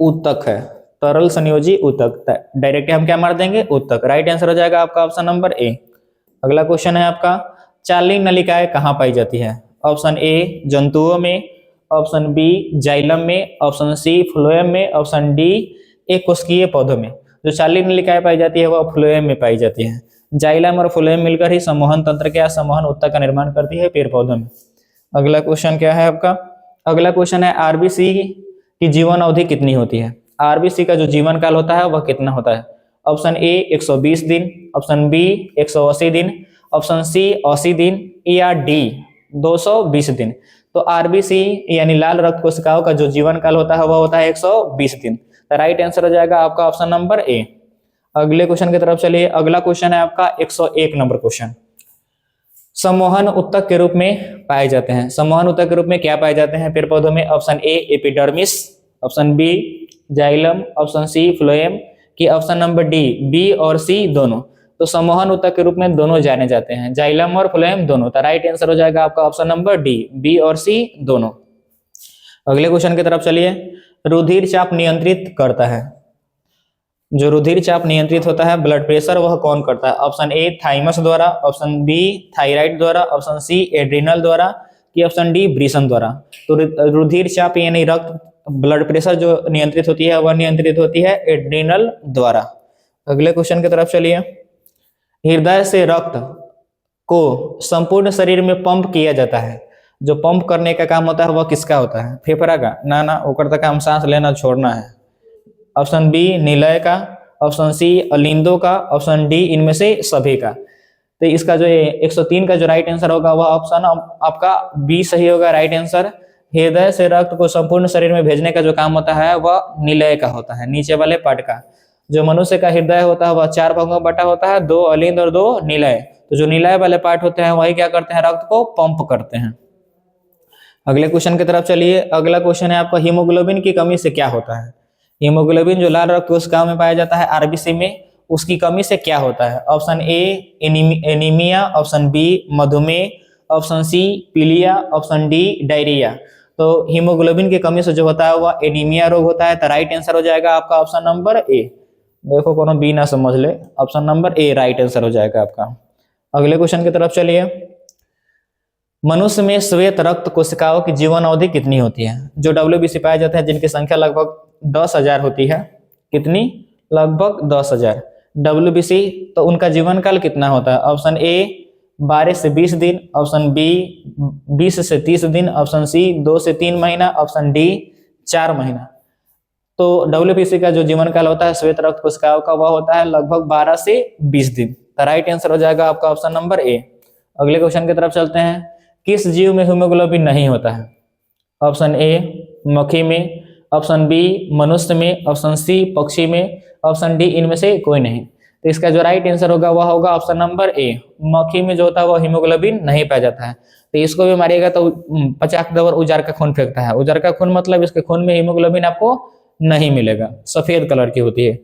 उत्तक है, तरल संयोजी उत्तक। डायरेक्ट हम क्या मार देंगे? उत्तक। राइट आंसर हो जाएगा आपका ऑप्शन नंबर ए। अगला क्वेश्चन है आपका चालनी नलिकाएं कहाँ पाई जाती है? ऑप्शन ए जंतुओं में, ऑप्शन बी जाइलम में, ऑप्शन सी फ्लोएम में, ऑप्शन डी एक कोशिकीय पौधों में। जो चालनी नलिकाएं पाई जाती है वह फ्लोएम में पाई जाती है। जाइलम और फ्लोएम मिलकर ही सम्मोहन तंत्र क्या सम्मोहन उत्तक का निर्माण करती है पेड़ पौधों में। अगला क्वेश्चन क्या है आपका? अगला क्वेश्चन है आरबीसी की जीवन अवधि कितनी होती है? आरबीसी का जो जीवन काल होता है वह कितना होता है? ऑप्शन ए 120 दिन, ऑप्शन बी 180 दिन, ऑप्शन सी 80 दिन या डी 220 दिन। तो आरबीसी यानी लाल रक्त कोशिकाओं का जो जीवन काल होता है वह होता है 120 दिन। तो राइट आंसर हो जाएगा आपका ऑप्शन नंबर ए। अगले क्वेश्चन की तरफ चलिए। अगला क्वेश्चन है आपका 101 नंबर क्वेश्चन। सम्मोहन उत्तक के रूप में पाए जाते हैं। सम्मोहन उत्तक के रूप में क्या पाए जाते हैं पेड़ पौधों में? Option A epidermis, option B xylem, option C phloem की ऑप्शन नंबर डी बी और सी दोनों। तो सम्मोहन उत्तक के रूप में दोनों जाने जाते हैं, जाइलम और फ्लोएम दोनों। तो राइट आंसर हो जाएगा आपका ऑप्शन नंबर डी बी और सी दोनों। अगले क्वेश्चन की तरफ चलिए। रुधिर चाप नियंत्रित करता है। जो रुधिर चाप नियंत्रित होता है ब्लड प्रेशर वह कौन करता है? ऑप्शन ए थाइमस द्वारा, ऑप्शन बी थायराइड द्वारा, ऑप्शन सी एड्रिनल द्वारा कि ऑप्शन डी वृषण द्वारा। तो रुधिर चाप यानी रक्त ब्लड प्रेशर जो नियंत्रित होती है वह नियंत्रित होती है एड्रिनल द्वारा। अगले क्वेश्चन की तरफ चलिए। हृदय से रक्त को संपूर्ण शरीर में पंप किया जाता है, जो पंप करने का काम होता है वह किसका होता है? फेफड़ा का? ना, ओकर का काम सांस लेना छोड़ना है। ऑप्शन बी निलय का, ऑप्शन सी अलिंदो का, ऑप्शन डी इनमें से सभी का। तो इसका जो 103 का जो राइट आंसर होगा वह ऑप्शन आपका बी सही होगा, राइट आंसर। हृदय से रक्त को संपूर्ण शरीर में भेजने का जो काम होता है वह निलय का होता है, नीचे वाले पार्ट का। जो मनुष्य का हृदय होता है वह 4 भागों में बटा होता है, 2 अलिंद और 2 निलय। तो जो निलय वाले पार्ट होते हैं वही क्या करते हैं? रक्त को पंप करते हैं। अगले क्वेश्चन की तरफ चलिए। अगला क्वेश्चन है आपका, हीमोग्लोबिन की कमी से क्या होता है? हीमोग्लोबिन जो लाल रक्त कोशिकाओं में पाया जाता है आरबीसी में, उसकी कमी से क्या होता है? Option A anaemia, option B मधुमेह, ऑप्शन सी पीलिया, ऑप्शन डी डायरिया। तो हीमोग्लोबिन की कमी से जो होता है वह एनीमिया रोग होता है। तो राइट आंसर हो जाएगा आपका ऑप्शन नंबर ए। देखो कोनो बी ना समझ ले, ऑप्शन नंबर ए राइट आंसर हो जाएगा आपका। अगले क्वेश्चन की तरफ चलिए। मनुष्य में श्वेत रक्त कोशिकाओं की जीवन अवधि कितनी होती है? जो डब्ल्यूबीसी पाए जाते हैं जिनकी संख्या लगभग 10,000 होती है। कितनी? लगभग 10,000 डब्ल्यूबीसी। तो उनका जीवन काल कितना होता है? ऑप्शन ए 12 से 20 दिन, ऑप्शन बी 20 से 30 दिन, ऑप्शन सी 2 से 3 महीना, ऑप्शन डी 4 महीना। तो डब्ल्यूबीसी का जो जीवन काल होता है श्वेत रक्त कोशिकाओं का वह होता है लगभग 12 से 20 दिन। तो राइट आंसर हो जाएगा आपका ऑप्शन नंबर ए। अगले क्वेश्चन की तरफ चलते हैं। किस जीव में हीमोग्लोबिन नहीं होता है? ऑप्शन ए मक्खी में, ऑप्शन बी मनुष्य में, ऑप्शन सी पक्षी में, ऑप्शन डी इनमें से कोई नहीं। तो इसका जो राइट आंसर होगा वह होगा ऑप्शन नंबर ए। मक्खी में जो होता है वह हीमोग्लोबिन नहीं पाया जाता है। तो इसको भी मारिएगा तो 50 दवर उजार का खून फेंकता है। उजार का खून मतलब इसके खून में हीमोग्लोबिन आपको नहीं मिलेगा, सफेद कलर की होती है।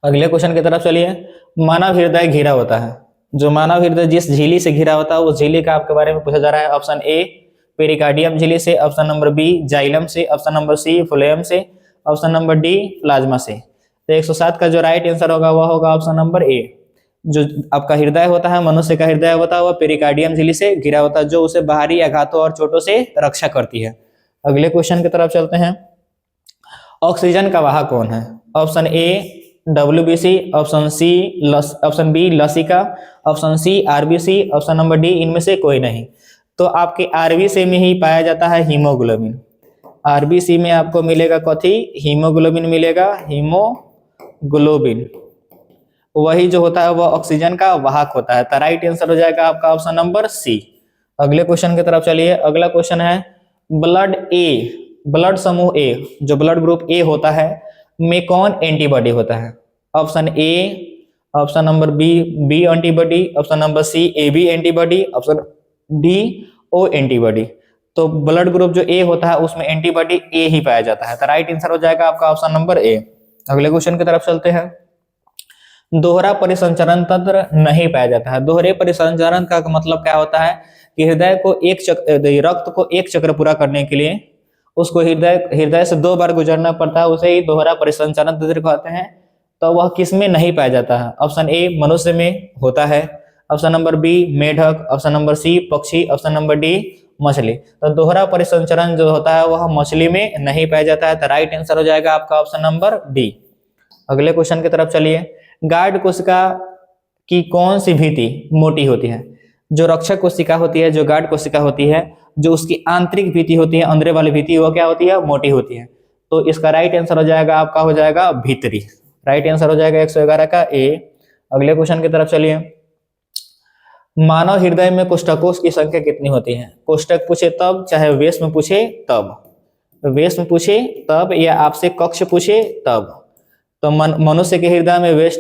अगले क्वेश्चन की तरफ चलिए। मानव हृदय घिरा होता है, जो मानव हृदय जिस झिल्ली से घिरा होता है उस झिल्ली का आपके बारे में पूछा जा रहा है। ऑप्शन ए पेरिकार्डियम झिल्ली से, ऑप्शन नंबर बी जाइलम से, ऑप्शन नंबर सी फ्लोएम से, ऑप्शन नंबर डी प्लाज्मा से। तो 107 का जो राइट आंसर होगा वह होगा ऑप्शन नंबर ए। जो आपका हृदय होता है, मनुष्य का हृदय होता है वह पेरिकार्डियम झिल्ली से घिरा होता है, जो उसे बाहरी आघातों और चोटों से रक्षा करती है। अगले क्वेश्चन की तरफ चलते हैं। ऑक्सीजन का वाहक कौन है? Option A WBC, option B लसिका, option C RBC, option number D इनमें से कोई नहीं। तो आपके आरबीसी में ही पाया जाता है हीमोग्लोबिन। आरबीसी में आपको मिलेगा कथी? हीमोग्लोबिन मिलेगा, हीमोग्लोबिन। वही जो होता है वह ऑक्सीजन का वाहक होता है। तो राइट आंसर हो जाएगा आपका ऑप्शन नंबर सी। अगले क्वेश्चन की तरफ चलिए। अगला क्वेश्चन है ब्लड ए, ब्लड समूह ए, जो ब्लड ग्रुप ए होता है में कौन एंटीबॉडी होता है? Option A, option number B antibody, option number C A B antibody, option D O antibody. तो ब्लड ग्रुप जो ए होता है उसमें एंटीबॉडी ए ही पाया जाता है। तो राइट आंसर हो जाएगा आपका ऑप्शन नंबर ए। अगले क्वेश्चन की तरफ चलते हैं। दोहरा परिसंचरण तंत्र नहीं पाया जाता है। दोहरे परिसंचरण का मतलब क्या होता है कि हृदय को रक्त को एक चक्र पूरा करने के लिए उसको हृदय से 2 बार गुजरना पड़ता है, उसे ही दोहरा परिसंचरण तंत्र कहते हैं। तो वह किस में नहीं पाया जाता है? ऑप्शन ए मनुष्य में होता है, ऑप्शन नंबर बी मेढक, ऑप्शन नंबर सी पक्षी, ऑप्शन नंबर डी मछली। तो दोहरा परिसंचरण जो होता है वह मछली में नहीं पाया जाता है। तो राइट आंसर हो जाएगा आपका ऑप्शन नंबर डी। अगले क्वेश्चन की तरफ चलिए। गार्ड कोशिका की कौन सी भित्ति मोटी होती है? जो रक्षक कोशिका होती है, जो गार्ड कोशिका होती है, जो उसकी आंतरिक भित्ति होती है, अंदर वाली भित्ति, वो क्या होती है? मोटी होती है। तो इसका राइट आंसर हो जाएगा आपका हो जाएगा भीतरी। राइट आंसर हो जाएगा 111 का ए। अगले क्वेश्चन की तरफ चलिए। मानव हृदय में कोष्ठकोश की संख्या कितनी होती है? कोष्ठक पूछे तब, चाहे वेश में पूछे तब, वेश में पूछे तब या आपसे कक्ष पूछे तब। तो मनुष्य के हृदय में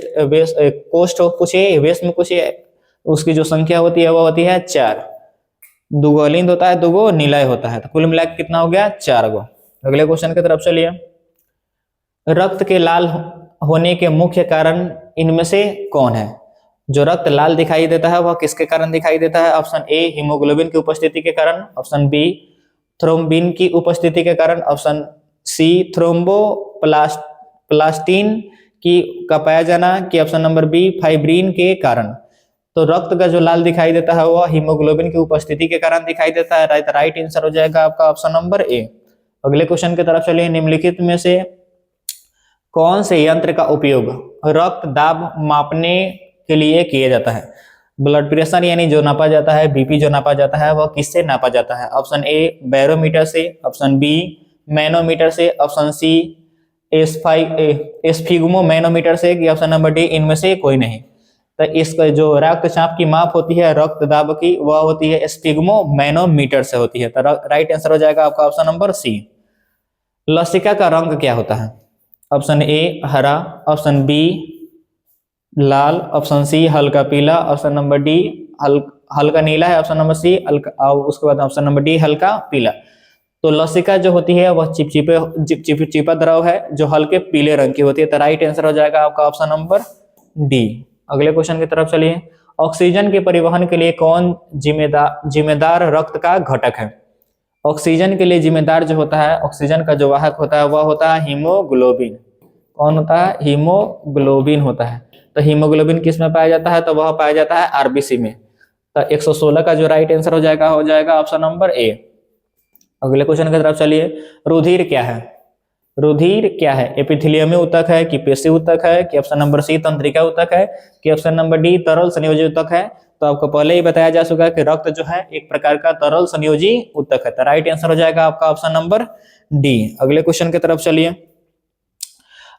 कोष्ठ पूछे, वेश में पूछे, उसकी जो संख्या होती है वह होती है 4। 2 अलिंद होता है, 2 निलय होता है। तो कुल मिला के कितना हो गया? 4 गो। अगले क्वेश्चन की तरफ चलिए। रक्त के लाल होने के मुख्य कारण इनमें से कौन है? जो रक्त लाल दिखाई देता है वह किसके कारण दिखाई देता है? ऑप्शन ए हीमोग्लोबिन की उपस्थिति के कारण, ऑप्शन बी थ्रोम्बिन की उपस्थिति के कारण, ऑप्शन सी थ्रोम्बोप्लास्टिन का पाया जाना, कि ऑप्शन नंबर बी फाइब्रिन के कारण। तो रक्त का जो लाल दिखाई देता है वह हीमोग्लोबिन की उपस्थिति के कारण दिखाई देता है। राइट आंसर हो जाएगा आपका ऑप्शन नंबर ए। अगले क्वेश्चन की तरफ चलिए। निम्नलिखित में से कौन से यंत्र का उपयोग रक्त दाब मापने के लिए किया जाता है? ब्लड प्रेशर यानी जो नापा जाता है, बीपी जो नापा जाता है, वह किससे नापा जाता है? ऑप्शन ए बैरोमीटर से, ऑप्शन बी मैनोमीटर से, ऑप्शन सी एस्फिग्मो मैनोमीटर से, कि ऑप्शन नंबर डी इनमें से कोई नहीं। तो इसका जो रक्तचाप की माप होती है रक्त दाब की, वह होती है एस्फिग्मो मैनोमीटर से होती है। तो राइट आंसर हो जाएगा आपका ऑप्शन नंबर सी। लसिका का रंग क्या होता है? ऑप्शन ए हरा, ऑप्शन बी लाल, ऑप्शन सी हल्का पीला, ऑप्शन नंबर डी हल्का नीला है, ऑप्शन नंबर सी हल्का, उसके बाद ऑप्शन नंबर डी हल्का पीला। तो लसिका जो होती है वह चिपचिपा द्रव है जो हल्के पीले रंग की होती है। तो राइट आंसर हो जाएगा आपका ऑप्शन नंबर डी। अगले क्वेश्चन की तरफ चलिए। ऑक्सीजन के परिवहन के लिए कौन जिम्मेदार रक्त का घटक है? ऑक्सीजन के लिए जिम्मेदार जो होता है, ऑक्सीजन का जो वाहक होता है वह होता है हीमोग्लोबिन। कौन होता है? हीमोग्लोबिन होता है। तो हीमोग्लोबिन किस में पाया जाता है? तो वह पाया जाता है आरबीसी में। तो 116 का जो राइट आंसर हो जाएगा ऑप्शन नंबर ए। अगले क्वेश्चन की तरफ चलिए। रुधिर क्या है? रुधिर क्या है? एपिथेलियमी ऊतक है कि पेशी ऊतक है कि ऑप्शन नंबर सी तंत्रिका ऊतक है कि ऑप्शन नंबर डी तरल संयोजी ऊतक है? तो आपको पहले ही बताया जा चुका है कि रक्त जो है एक प्रकार का तरल संयोजी ऊतक है। तो राइट आंसर हो जाएगा आपका ऑप्शन नंबर डी। अगले क्वेश्चन की तरफ चलिए।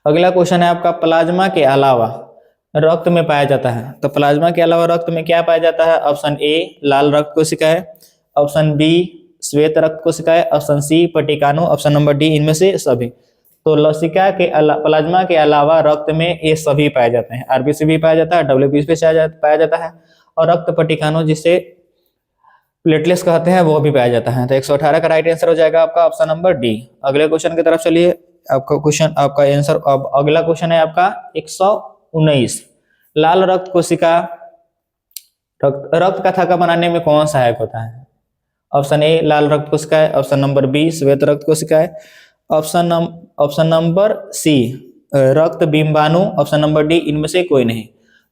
अगला क्वेश्चन है आपका प्लाज्मा के अलावा रक्त में पाया जाता है। तो प्लाज्मा के अलावा रक्त में क्या पाया जाता है? ऑप्शन ए लाल रक्त कोशिकाएं, ऑप्शन बी श्वेत रक्त कोशिकाएं, ऑप्शन सी पटिकानु, ऑप्शन नंबर डी इनमें से सभी। तो लसिका के प्लाज्मा के अलावा रक्त में ये सभी पाए जाते हैं। आरबीसी भी पाया जाता है, डब्ल्यूबीसी पाया जाता है, और रक्त पटिकानु जिसे प्लेटलेट्स कहते हैं वो भी पाया जाता है। तो 118 का राइट आंसर हो जाएगा आपका ऑप्शन नंबर डी। अगले क्वेश्चन की तरफ चलिए। आपका आंसर अब अगला क्वेश्चन है आपका 119। लाल रक्त कोशिका रक्त का थक्का बनाने में कौन सहायक होता है? ऑप्शन ए लाल रक्त कोशिकाएं, ऑप्शन नंबर बी श्वेत रक्त कोशिकाएं, ऑप्शन नंबर सी रक्त बिंबाणु, ऑप्शन नंबर डी इनमें से कोई नहीं।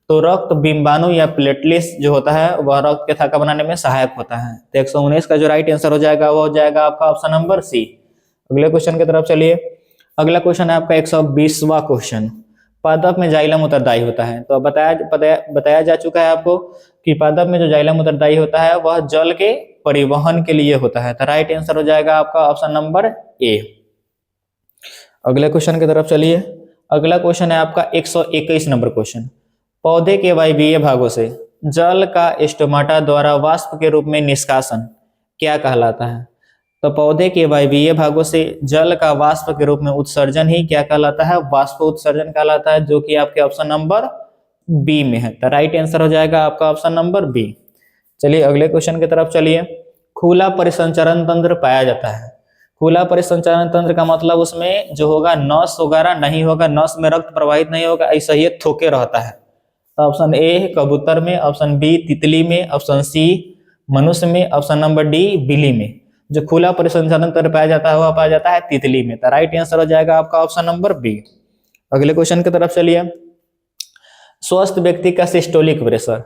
तो रक्त बिंबाणु या प्लेटलेट्स जो होता है वह रक्त के थक्का बनाने में सहायक होता है। तो 119 का जो राइट आंसर हो जाएगा वो हो जाएगा आपका ऑप्शन नंबर सी। अगले क्वेश्चन की तरफ चलिए। अगला क्वेश्चन है आपका 120वां क्वेश्चन। पादप में जाइलम उत्तरदायी होता है। तो बताया जा चुका है आपको कि पादप में जो जाइलम उत्तरदायी होता है वह जल के परिवहन के लिए होता है। तो राइट आंसर हो जाएगा आपका ऑप्शन नंबर ए। अगले क्वेश्चन की तरफ चलिए। अगला क्वेश्चन है आपका 121 नंबर क्वेश्चन। पौधे के वायवीय भागों से जल का स्टोमाटा द्वारा वाष्प के रूप में निष्कासन क्या कहलाता है? तो पौधे के वायवीय भागों से जल का वाष्प के रूप में उत्सर्जन ही क्या कहलाता है? वाष्प उत्सर्जन कहलाता है, जो कि आपके ऑप्शन नंबर बी में है। तो राइट आंसर हो जाएगा आपका ऑप्शन नंबर बी। चलिए अगले क्वेश्चन की तरफ चलिए। खुला परिसंचरण तंत्र पाया जाता है। खुला परिसंचरण तंत्र का मतलब उसमें जो होगा नस वगैरह नहीं होगा, नस में रक्त प्रवाहित नहीं होगा, ऐसा ही थोके रहता है। तो ऑप्शन ए कबूतर में, ऑप्शन बी तितली में, ऑप्शन सी मनुष्य में, ऑप्शन नंबर डी बिल्ली में। जो खुला परिसंचरण तंत्र पाया जाता है वह पाया जाता है तितली में। तो राइट आंसर हो जाएगा आपका ऑप्शन नंबर बी। अगले क्वेश्चन की तरफ चलिए। स्वस्थ व्यक्ति का सिस्टोलिक प्रेशर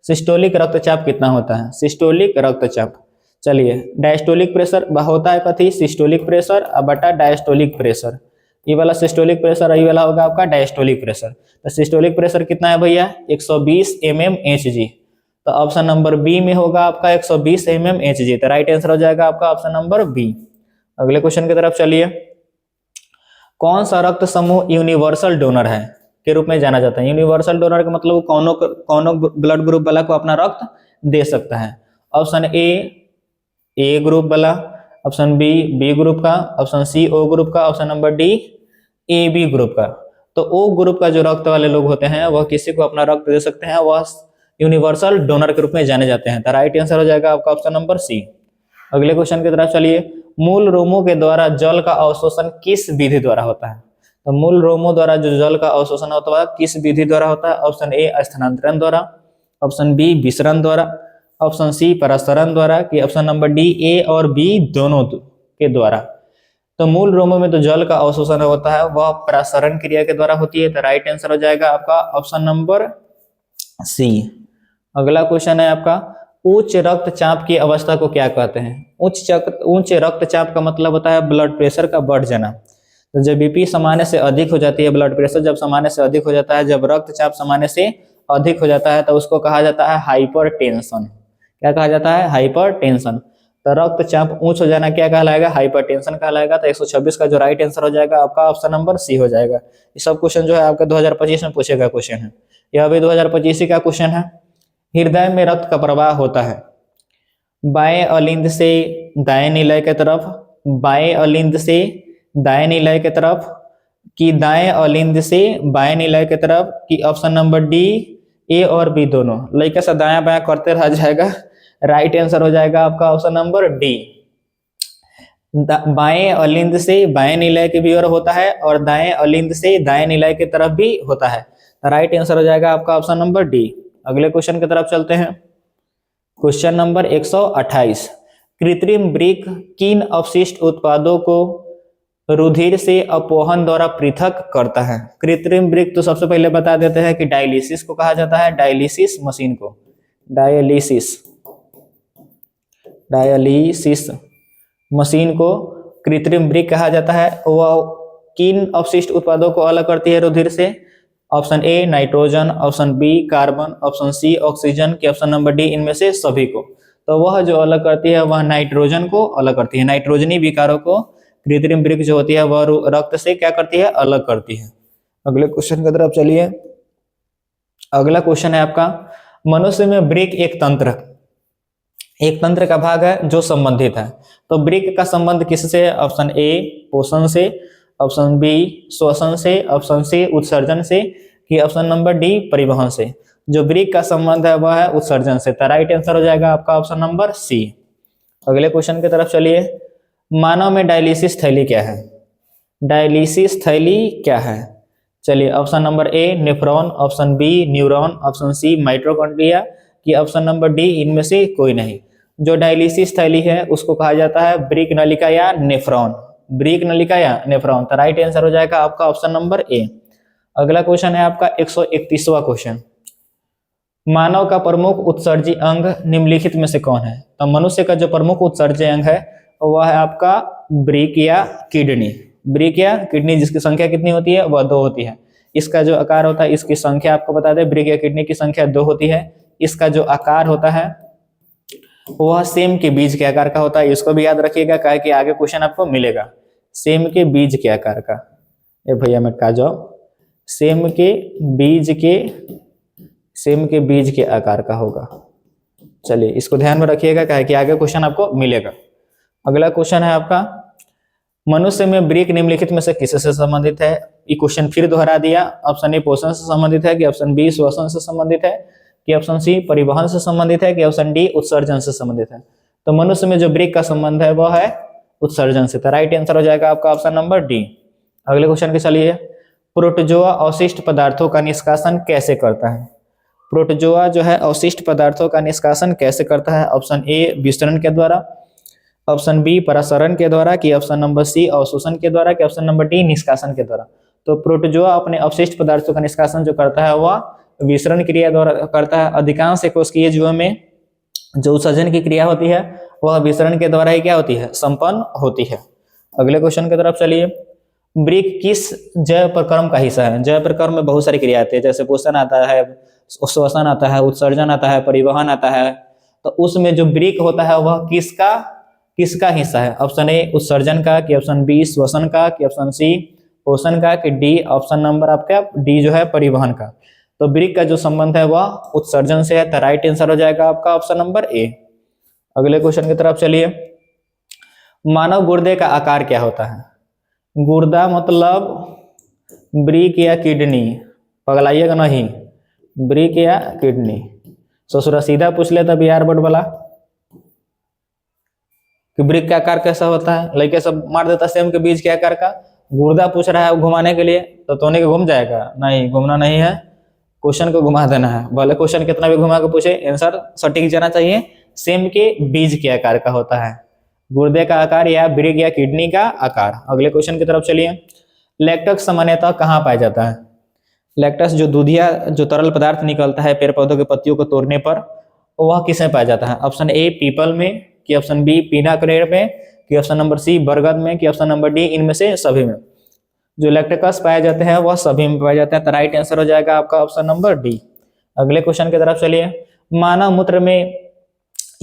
सिस्टोलिक रक्तचाप कितना होता है? सिस्टोलिक रक्तचाप। चलिए डायस्टोलिक प्रेशर होता है कथी? सिस्टोलिक प्रेशर बटा डायस्टोलिक प्रेशर। ये वाला सिस्टोलिक प्रेशर, ये वाला होगा आपका डायस्टोलिक प्रेशर। तो सिस्टोलिक प्रेशर कितना है भैया? 120 mmHg। तो ऑप्शन नंबर बी में होगा आपका 120 mmHg। तो राइट आंसर हो जाएगा आपका ऑप्शन नंबर बी। अगले क्वेश्चन की तरफ चलिए। कौन सा रक्त समूह यूनिवर्सल डोनर है के रूप में जाना जाता है? यूनिवर्सल डोनर का मतलब कौनों ब्लड ग्रुप वाला को अपना रक्त दे सकता है। ऑप्शन ए ग्रुप वाला, ऑप्शन बी ग्रुप का, ऑप्शन सी ओ ग्रुप का, option number D A B group का। तो ओ ग्रुप का जो रक्त वाले लोग होते हैं वह किसी को अपना रक्त दे सकते हैं, वह यूनिवर्सल डोनर के रूप में जाने जाते हैं। तो राइट आंसर हो जाएगा आपका ऑप्शन नंबर सी। अगले क्वेश्चन की तरफ चलिए। मूल रोमों के द्वारा जल का अवशोषण किस विधि द्वारा होता है? तो मूल रोमों द्वारा जो जल का अवशोषण होता है किस विधि द्वारा होता है? ऑप्शन ए स्थानांतरण द्वारा, ऑप्शन बी विसरण द्वारा, ऑप्शन सी परासरण द्वारा, कि ऑप्शन नंबर डी ए और बी दोनों के द्वारा। तो मूल रोमों में तो जल का अवशोषण होता है वह परासरण क्रिया के द्वारा होती है। तो राइट आंसर हो जाएगा आपका ऑप्शन नंबर सी। अगला क्वेश्चन है आपका, उच्च रक्तचाप की अवस्था को क्या कहते हैं? उच्च रक्तचाप का मतलब होता है ब्लड प्रेशर का बढ़ जाना। तो जब बीपी सामान्य से अधिक हो जाती है, ब्लड प्रेशर जब सामान्य से अधिक हो जाता है, जब रक्तचाप सामान्य से अधिक हो जाता है, तो उसको कहा जाता है हाइपरटेंशन। क्या कहा जाता है? हाइपरटेंशन। तो रक्तचाप ऊंच हो जाना क्या कहलाएगा? हाइपरटेंशन कहलाएगा। तो 126 का जो राइट आंसर हो जाएगा आपका ऑप्शन नंबर सी हो जाएगा। ये सब क्वेश्चन जो है आपका 2025 में पूछे गए क्वेश्चन है, यह भी 2025 का क्वेश्चन है। हृदय में रक्त का प्रवाह होता है बाएं अलिंद से दाएं निलय की तरफ, बाएं अलिंद से दाएं निलय की तरफ, कि दाएं अलिंद से बाएं निलय की तरफ, कि ऑप्शन नंबर डी ए और बी दोनों। लड़का सा दाया बाया करते रह जाएगा, राइट आंसर हो जाएगा आपका ऑप्शन नंबर डी। बाएं अलिंद से बाएं निलय की भी ओर होता है और दाएं अलिंद से दाएं निलय की तरफ भी होता है। राइट आंसर हो जाएगा आपका ऑप्शन नंबर डी। अगले क्वेश्चन की तरफ चलते हैं। क्वेश्चन नंबर 128, कृत्रिम वृक्क किन अवशिष्ट उत्पादों को रुधिर से अपोहन द्वारा पृथक करता है? कृत्रिम वृक्क तो सबसे पहले बता देते हैं कि डायलिसिस को कहा जाता है, डायलिसिस मशीन को, डायलिसिस मशीन को कृत्रिम वृक्क कहा जाता है। वह किन अवशिष्ट उत्पादों को अलग करती है रुधिर से? Option A nitrogen, option B carbon, option C oxygen, के ऑप्शन नंबर डी इनमें से सभी को। तो वह जो अलग करती है वह नाइट्रोजन को अलग करती है। नाइट्रोजनी विकारों को कृत्रिम वृक्क जो होती है वह रक्त से क्या करती है? अलग करती है। अगले क्वेश्चन की तरफ चलिए। अगला क्वेश्चन है आपका, मनुष्य में वृक्क एक तंत्र का भाग है जो संबंधित है। तो वृक्क का संबंध किससे है? ऑप्शन ए पोषण से, ऑप्शन बी श्वसन से, ऑप्शन सी उत्सर्जन से, कि ऑप्शन नंबर डी परिवहन से। जो वृक्क का संबंध है वह है उत्सर्जन से। तो राइट आंसर हो जाएगा आपका ऑप्शन नंबर सी। अगले क्वेश्चन की तरफ चलिए। मानव में डायलिसिस थैली क्या है? डायलिसिस थैली क्या है? चलिए option number A nephron, option B neuron, option C mitochondria, कि ऑप्शन नंबर डी इनमें से कोई नहीं। जो डायलिसिस थैली है उसको कहा जाता है वृक्क नलिका या नेफ्रॉन, वृक्क नलिका या नेफ्रॉन। तो राइट आंसर हो जाएगा आपका ऑप्शन नंबर ए। अगला क्वेश्चन है आपका 131वां क्वेश्चन, मानव का प्रमुख उत्सर्जी अंग निम्नलिखित में से कौन है? तो मनुष्य का जो प्रमुख उत्सर्जी अंग है वह है आपका वृक्क या किडनी। वृक्क या किडनी जिसकी संख्या कितनी होती है? वह 2 होती है। इसका जो आकार होता है, इसकी संख्या आपको बता दें, वृक्क या किडनी की संख्या 2 होती है। इसका जो आकार होता है वह सेम के बीज के आकार का होता है। इसको भी याद रखिएगा, काहे कि आगे क्वेश्चन आपको मिलेगा। सेम के बीज के आकार का, ए भैया मटका जाओ, सेम के बीज के आकार का होगा। चलिए इसको ध्यान में रखिएगा, काहे कि आगे क्वेश्चन आपको मिलेगा। अगला क्वेश्चन है आपका, मनुष्य में वृक्क निम्नलिखित में से किससे संबंधित है? ये क्वेश्चन फिर दोहरा दिया। ऑप्शन ए पोषण से संबंधित है, कि ऑप्शन बी श्वसन से संबंधित है, कि ऑप्शन सी परिवहन से संबंधित है, कि ऑप्शन डी उत्सर्जन से संबंधित है। तो मनुष्य में जो वृक्क का संबंध है वह है उत्सर्जन से। तो राइट आंसर हो जाएगा आपका ऑप्शन नंबर डी। अगले क्वेश्चन के चलिए, प्रोटोजोआ अवशिष्ट पदार्थों का निष्कासन कैसे करता है? प्रोटोजोआ जो है अवशिष्ट पदार्थों का निष्कासन कैसे करता है? ऑप्शन ए विसरण के द्वारा, ऑप्शन बी परासरण के द्वारा, कि ऑप्शन नंबर सी अवशोषण के द्वारा, कि ऑप्शन नंबर डी निष्कासन के द्वारा। तो प्रोटोजोआ अपने अवशिष्ट पदार्थों का निष्कासन जो करता है वह विसरण क्रिया द्वारा करता है। अधिकांश कोशिकीय जीवों में जो उत्सर्जन की क्रिया होती है वह विसरण के द्वारा ही क्या होती है? संपन्न होती है। अगले क्वेश्चन की तरफ चलिए, वृक्क किस जैव प्रक्रम का हिस्सा है? जैव प्रक्रम में बहुत सारी क्रिया आती है, जैसे पोषण आता है, श्वसन आता है, उत्सर्जन आता है, परिवहन आता है। तो उसमें जो वृक्क होता है वह किसका हिस्सा है? ऑप्शन ए उत्सर्जन का, कि ऑप्शन बी श्वसन का, कि ऑप्शन सी पोषण का, कि डी ऑप्शन नंबर आपका डी जो है परिवहन का। तो वृक्क का जो संबंध है वह उत्सर्जन से है। तो राइट आंसर हो जाएगा आपका ऑप्शन नंबर ए। अगले क्वेश्चन की तरफ चलिए, मानव गुर्दे का आकार क्या होता है? गुर्दा मतलब वृक्क या किडनी, पगलाइएगा नहीं, वृक्क या किडनी। ससुरा सीधा पूछ लेता बिहार बोर्ड वाला कि वृक्क का आकार कैसा होता है, लड़के सब मार देता सेम के बीज के आकार का। गुर्दा पूछ रहा है घुमाने के लिए, तो तोने के घूम जाएगा? नहीं, घूमना नहीं है, क्वेश्चन को घुमा देना है। भले क्वेश्चन कितना भी घुमा के पूछे, आंसर सटीक जाना चाहिए। सेम के बीज के आकार का होता है गुर्दे का आकार या वृक्क या किडनी का आकार। अगले क्वेश्चन की तरफ चलिए, लैक्टोज सामान्यतः कहाँ पाया जाता है? लैक्टस जो दूधिया जो तरल पदार्थ निकलता है पेड़ पौधों के पत्तियों को तोड़ने पर, वह किसमें पाया जाता है? ऑप्शन ए पीपल में, कि ऑप्शन बी पीनट पेड़ में, कि ऑप्शन नंबर सी बरगद में, कि ऑप्शन नंबर डी इनमें से सभी में। जो लैक्टिकस पाए जाते हैं वह सभी में पाए जाते हैं, तो राइट आंसर हो जाएगा आपका ऑप्शन नंबर डी। अगले क्वेश्चन की तरफ चलिए। मानव मूत्र में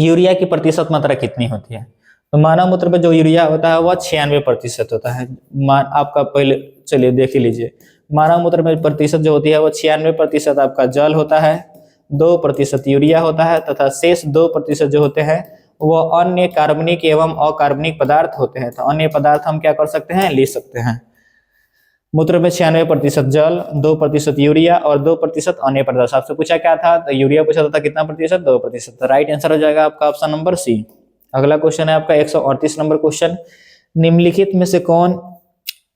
यूरिया की प्रतिशत मात्रा कितनी होती है? तो मानव मूत्र में जो यूरिया होता है वह 96% होता है। आपका पहले चलिए देख लीजिए, मानव मूत्र में प्रतिशत जो होती है वो 96% आपका जल होता है, 2% यूरिया होता है, तथा शेष 2% जो होते हैं वो अन्य कार्बनिक एवं अकार्बनिक पदार्थ होते हैं। तो अन्य पदार्थ हम क्या कर सकते हैं, ले सकते हैं। मूत्र में 96% जल, 2% यूरिया और 2% अन्य पदार्थ। आपसे पूछा क्या था? तो यूरिया पूछा था कितना प्रतिशत? 2%। तो राइट आंसर हो जाएगा आपका ऑप्शन नंबर सी। अगला क्वेश्चन है आपका 138 नंबर क्वेश्चन। निम्नलिखित में से कौन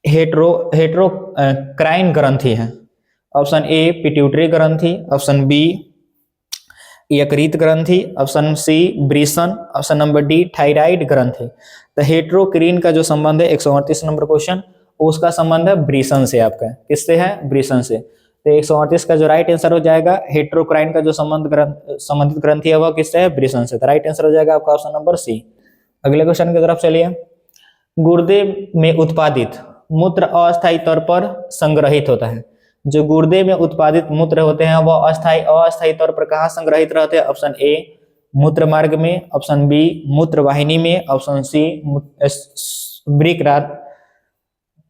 हेटेरोक्राइन ग्रंथि है? ऑप्शन ए पिट्यूटरी ग्रंथि, ऑप्शन बी यकृत ग्रंथि, ऑप्शन सी ब्रिसन, ऑप्शन नंबर डी थायराइड ग्रंथि। तो हेटेरोक्राइन का जो संबंध है 138 नंबर क्वेश्चन, उसका संबंध है ब्रिसन से। आपका किससे है? ब्रिसन से। तो 138 का जो राइट आंसर हो जाएगा, हेटेरोक्राइन का जो संबंधित ग्रंथि है वह किससे है? ब्रिसन से। तो राइट आंसर हो जाएगा आपका ऑप्शन नंबर सी। अगले क्वेश्चन की तरफ चलिए। गुर्दे में उत्पादित मूत्र अस्थायी तौर पर संग्रहित होता है। जो गुर्दे में उत्पादित मूत्र होते हैं वह अस्थायी तौर पर कहाँ संग्रहित रहते हैं? ऑप्शन ए मूत्र मार्ग में, ऑप्शन बी मूत्र वाहिनी में, ऑप्शन सी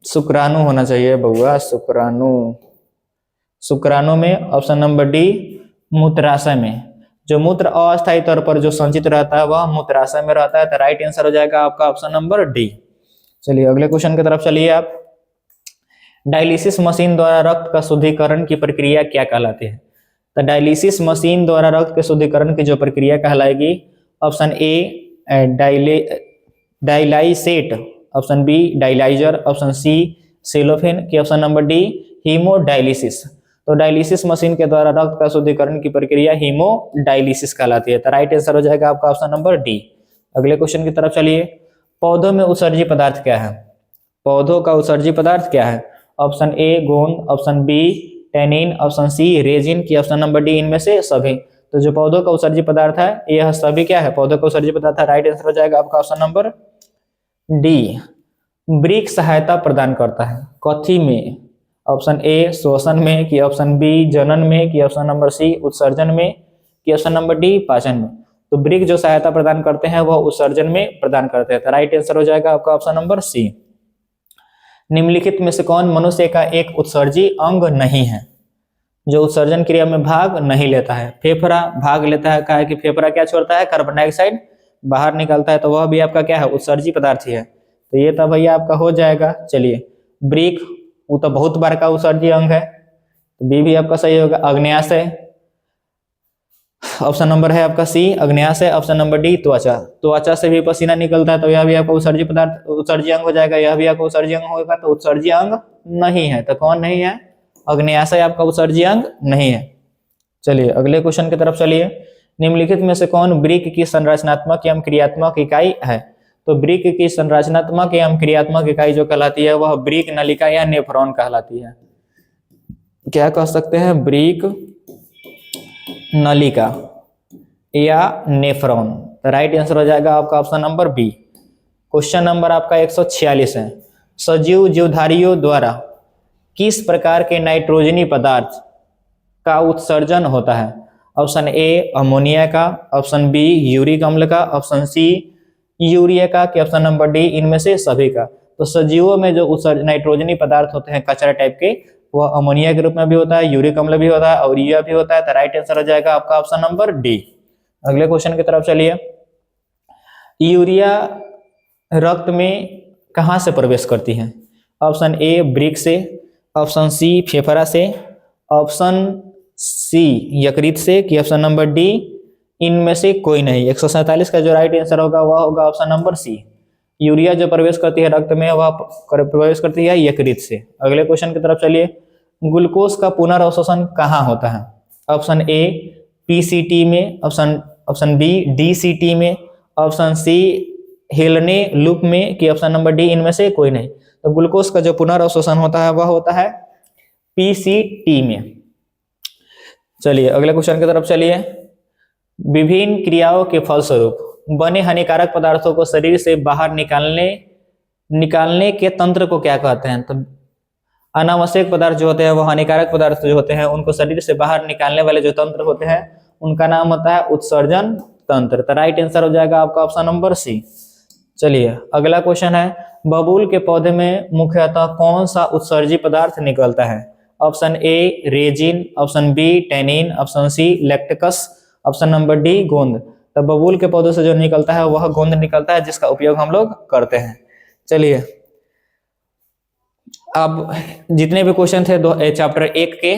शुक्राणु होना चाहिए बउआ, शुक्राणु में, ऑप्शन नंबर डी मूत्राशय में। जो मूत्र अस्थायी तौर पर जो संचित रहता है वह मूत्राशय में रहता है। तो राइट आंसर हो जाएगा आपका ऑप्शन नंबर डी। चलिए अगले क्वेश्चन की तरफ चलिए आप। डायलिसिस मशीन द्वारा रक्त का शुद्धिकरण की प्रक्रिया क्या कहलाती है? तो डायलिसिस मशीन द्वारा रक्त के शुद्धिकरण की जो प्रक्रिया कहलाएगी, option A dialysate, option B dialyser, option C cellophane, की ऑप्शन नंबर डी हीमोडायलिसिस। तो डायलिसिस मशीन के द्वारा रक्त का शुद्धिकरण की प्रक्रिया हीमोडायलिसिस कहलाती है। तो राइट आंसर हो जाएगा आपका ऑप्शन नंबर डी। अगले क्वेश्चन की तरफ चलिए। पौधों में उत्सर्जी पदार्थ क्या है? पौधों का उत्सर्जी पदार्थ क्या है? ऑप्शन ए गोंद, option B tannin, option C resin, की ऑप्शन नंबर डी इनमें से सभी। तो जो पौधों का उत्सर्जी पदार्थ है यह सभी क्या है? पौधों का उत्सर्जी पदार्थ है। राइट आंसर हो जाएगा आपका ऑप्शन नंबर डी। ब्रिक सहायता प्रदान करता है कथी में? ऑप्शन ए शोषण में, कि ऑप्शन बी जनन में, कि ऑप्शन नंबर सी उत्सर्जन में, कि ऑप्शन नंबर डी पाचन में। तो ब्रिक जो सहायता प्रदान करते हैं वह उत्सर्जन में प्रदान करते हैं। तो राइट आंसर हो जाएगा आपका ऑप्शन नंबर सी। निम्नलिखित में से कौन मनुष्य का एक उत्सर्जी अंग नहीं है? जो उत्सर्जन क्रिया में भाग नहीं लेता है। फेफड़ा भाग लेता है, कहा कि फेफड़ा क्या छोड़ता है? कार्बन डाइऑक्साइड बाहर निकलता है, तो वह भी आपका क्या है? उत्सर्जी पदार्थ ही है। तो ये तो भैया आपका हो जाएगा। चलिए ब्रिक वो तो बहुत बार का उत्सर्जी अंग है, तो बी भी आपका सही होगा। अग्न्याशय, ऑप्शन नंबर है आपका सी अग्न्याशय, ऑप्शन नंबर डी त्वचा। त्वचा से भी पसीना निकलता है, तो यह भी आपका उत्सर्जी पदार्थ उत्सर्जी अंग हो जाएगा। यह भी आपका उत्सर्जी अंग होगा, तो उत्सर्जी अंग नहीं है। तो कौन नहीं है? अग्न्याशय आपका उत्सर्जी अंग नहीं है। चलिए अगले क्वेश्चन की तरफ चलिए। निम्नलिखित में से कौन ब्रिक की संरचनात्मक एवं क्रियात्मक इकाई है? तो ब्रिक की संरचनात्मक एवं क्रियात्मक इकाई जो कहलाती है वह ब्रिक नलिका या नेफ्रॉन कहलाती है। क्या कह सकते हैं? ब्रिक नलिका या नेफ्रॉन। तो राइट आंसर हो जाएगा आपका option number B. Question number आपका 146 है। सजीव जीवधारियों द्वारा किस प्रकार के नाइट्रोजनी पदार्थ का उत्सर्जन होता है? ऑप्शन ए अमोनिया का, ऑप्शन बी यूरिक अम्ल का, ऑप्शन सी यूरिया का, कि ऑप्शन नंबर डी इनमें से सभी का। तो सजीवों में जो नाइट्रोजनी पदार्थ होते हैं कचरा टाइप के, वह अमोनिया के रूप में भी होता है, यूरिक अम्ल भी होता है और यूरिया भी होता है। तो राइट आंसर हो जाएगा आपका ऑप्शन नंबर डी। अगले क्वेश्चन की तरफ चलिए। यूरिया रक्त में कहां से प्रवेश करती है? ऑप्शन ए ब्रिक से, ऑप्शन सी फेफड़ा से, ऑप्शन सी यकृत से, कि ऑप्शन नंबर डी इनमें से कोई नहीं। 147 का जो राइट आंसर होगा वह होगा ऑप्शन नंबर सी। यूरिया जो प्रवेश करती है रक्त में वह प्रवेश करती है यकृत से। अगले क्वेश्चन की तरफ चलिए। ग्लूकोज का पुनर्अवशोषण कहाँ होता है? ऑप्शन ए पीसीटी में, ऑप्शन बी डीसीटी में, ऑप्शन सी हेलने लूप में, कि ऑप्शन नंबर डी इनमें से कोई नहीं। तो ग्लूकोज का जो पुनर्अवशोषण होता है वह होता है PCT में। चलिए अगले क्वेश्चन की तरफ चलिए। विभिन्न क्रियाओं के फलस्वरूप बने हानिकारक पदार्थों को शरीर से बाहर निकालने के तंत्र को क्या कहते हैं? तो अनावश्यक पदार्थ जो होते हैं, वो हानिकारक पदार्थ जो होते हैं, उनको शरीर से बाहर निकालने वाले जो तंत्र होते हैं उनका नाम होता है उत्सर्जन तंत्र। तो राइट आंसर हो जाएगा आपका ऑप्शन नंबर सी। चलिए अगला क्वेश्चन है, बबूल के पौधे में मुख्यतः कौन सा उत्सर्जी पदार्थ निकलता है? Option A resin, option B tannin, option C लैक्टिकस, ऑप्शन नंबर डी गोंद। तो बबूल के पौधों से जो निकलता है वह गोंद निकलता है, जिसका उपयोग हम लोग करते हैं। चलिए अब जितने भी क्वेश्चन थे चैप्टर 1 के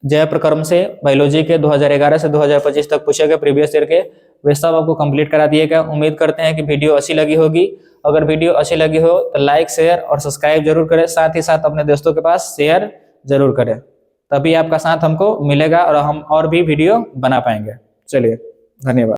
जय प्रकर्म से बायोलॉजी के 2011 से 2025 तक पूछे गए प्रीवियस ईयर के, वे सब आपको कंप्लीट करा दिए गए। उम्मीद करते हैं कि वीडियो अच्छी लगी होगी। अगर वीडियो अच्छी लगी हो तो लाइक शेयर और सब्सक्राइब जरूर करें, साथ ही साथ अपने दोस्तों के पास शेयर जरूर करें, तभी आपका साथ हमको मिलेगा और हम और भी वीडियो बना पाएंगे। चलिए धन्यवाद।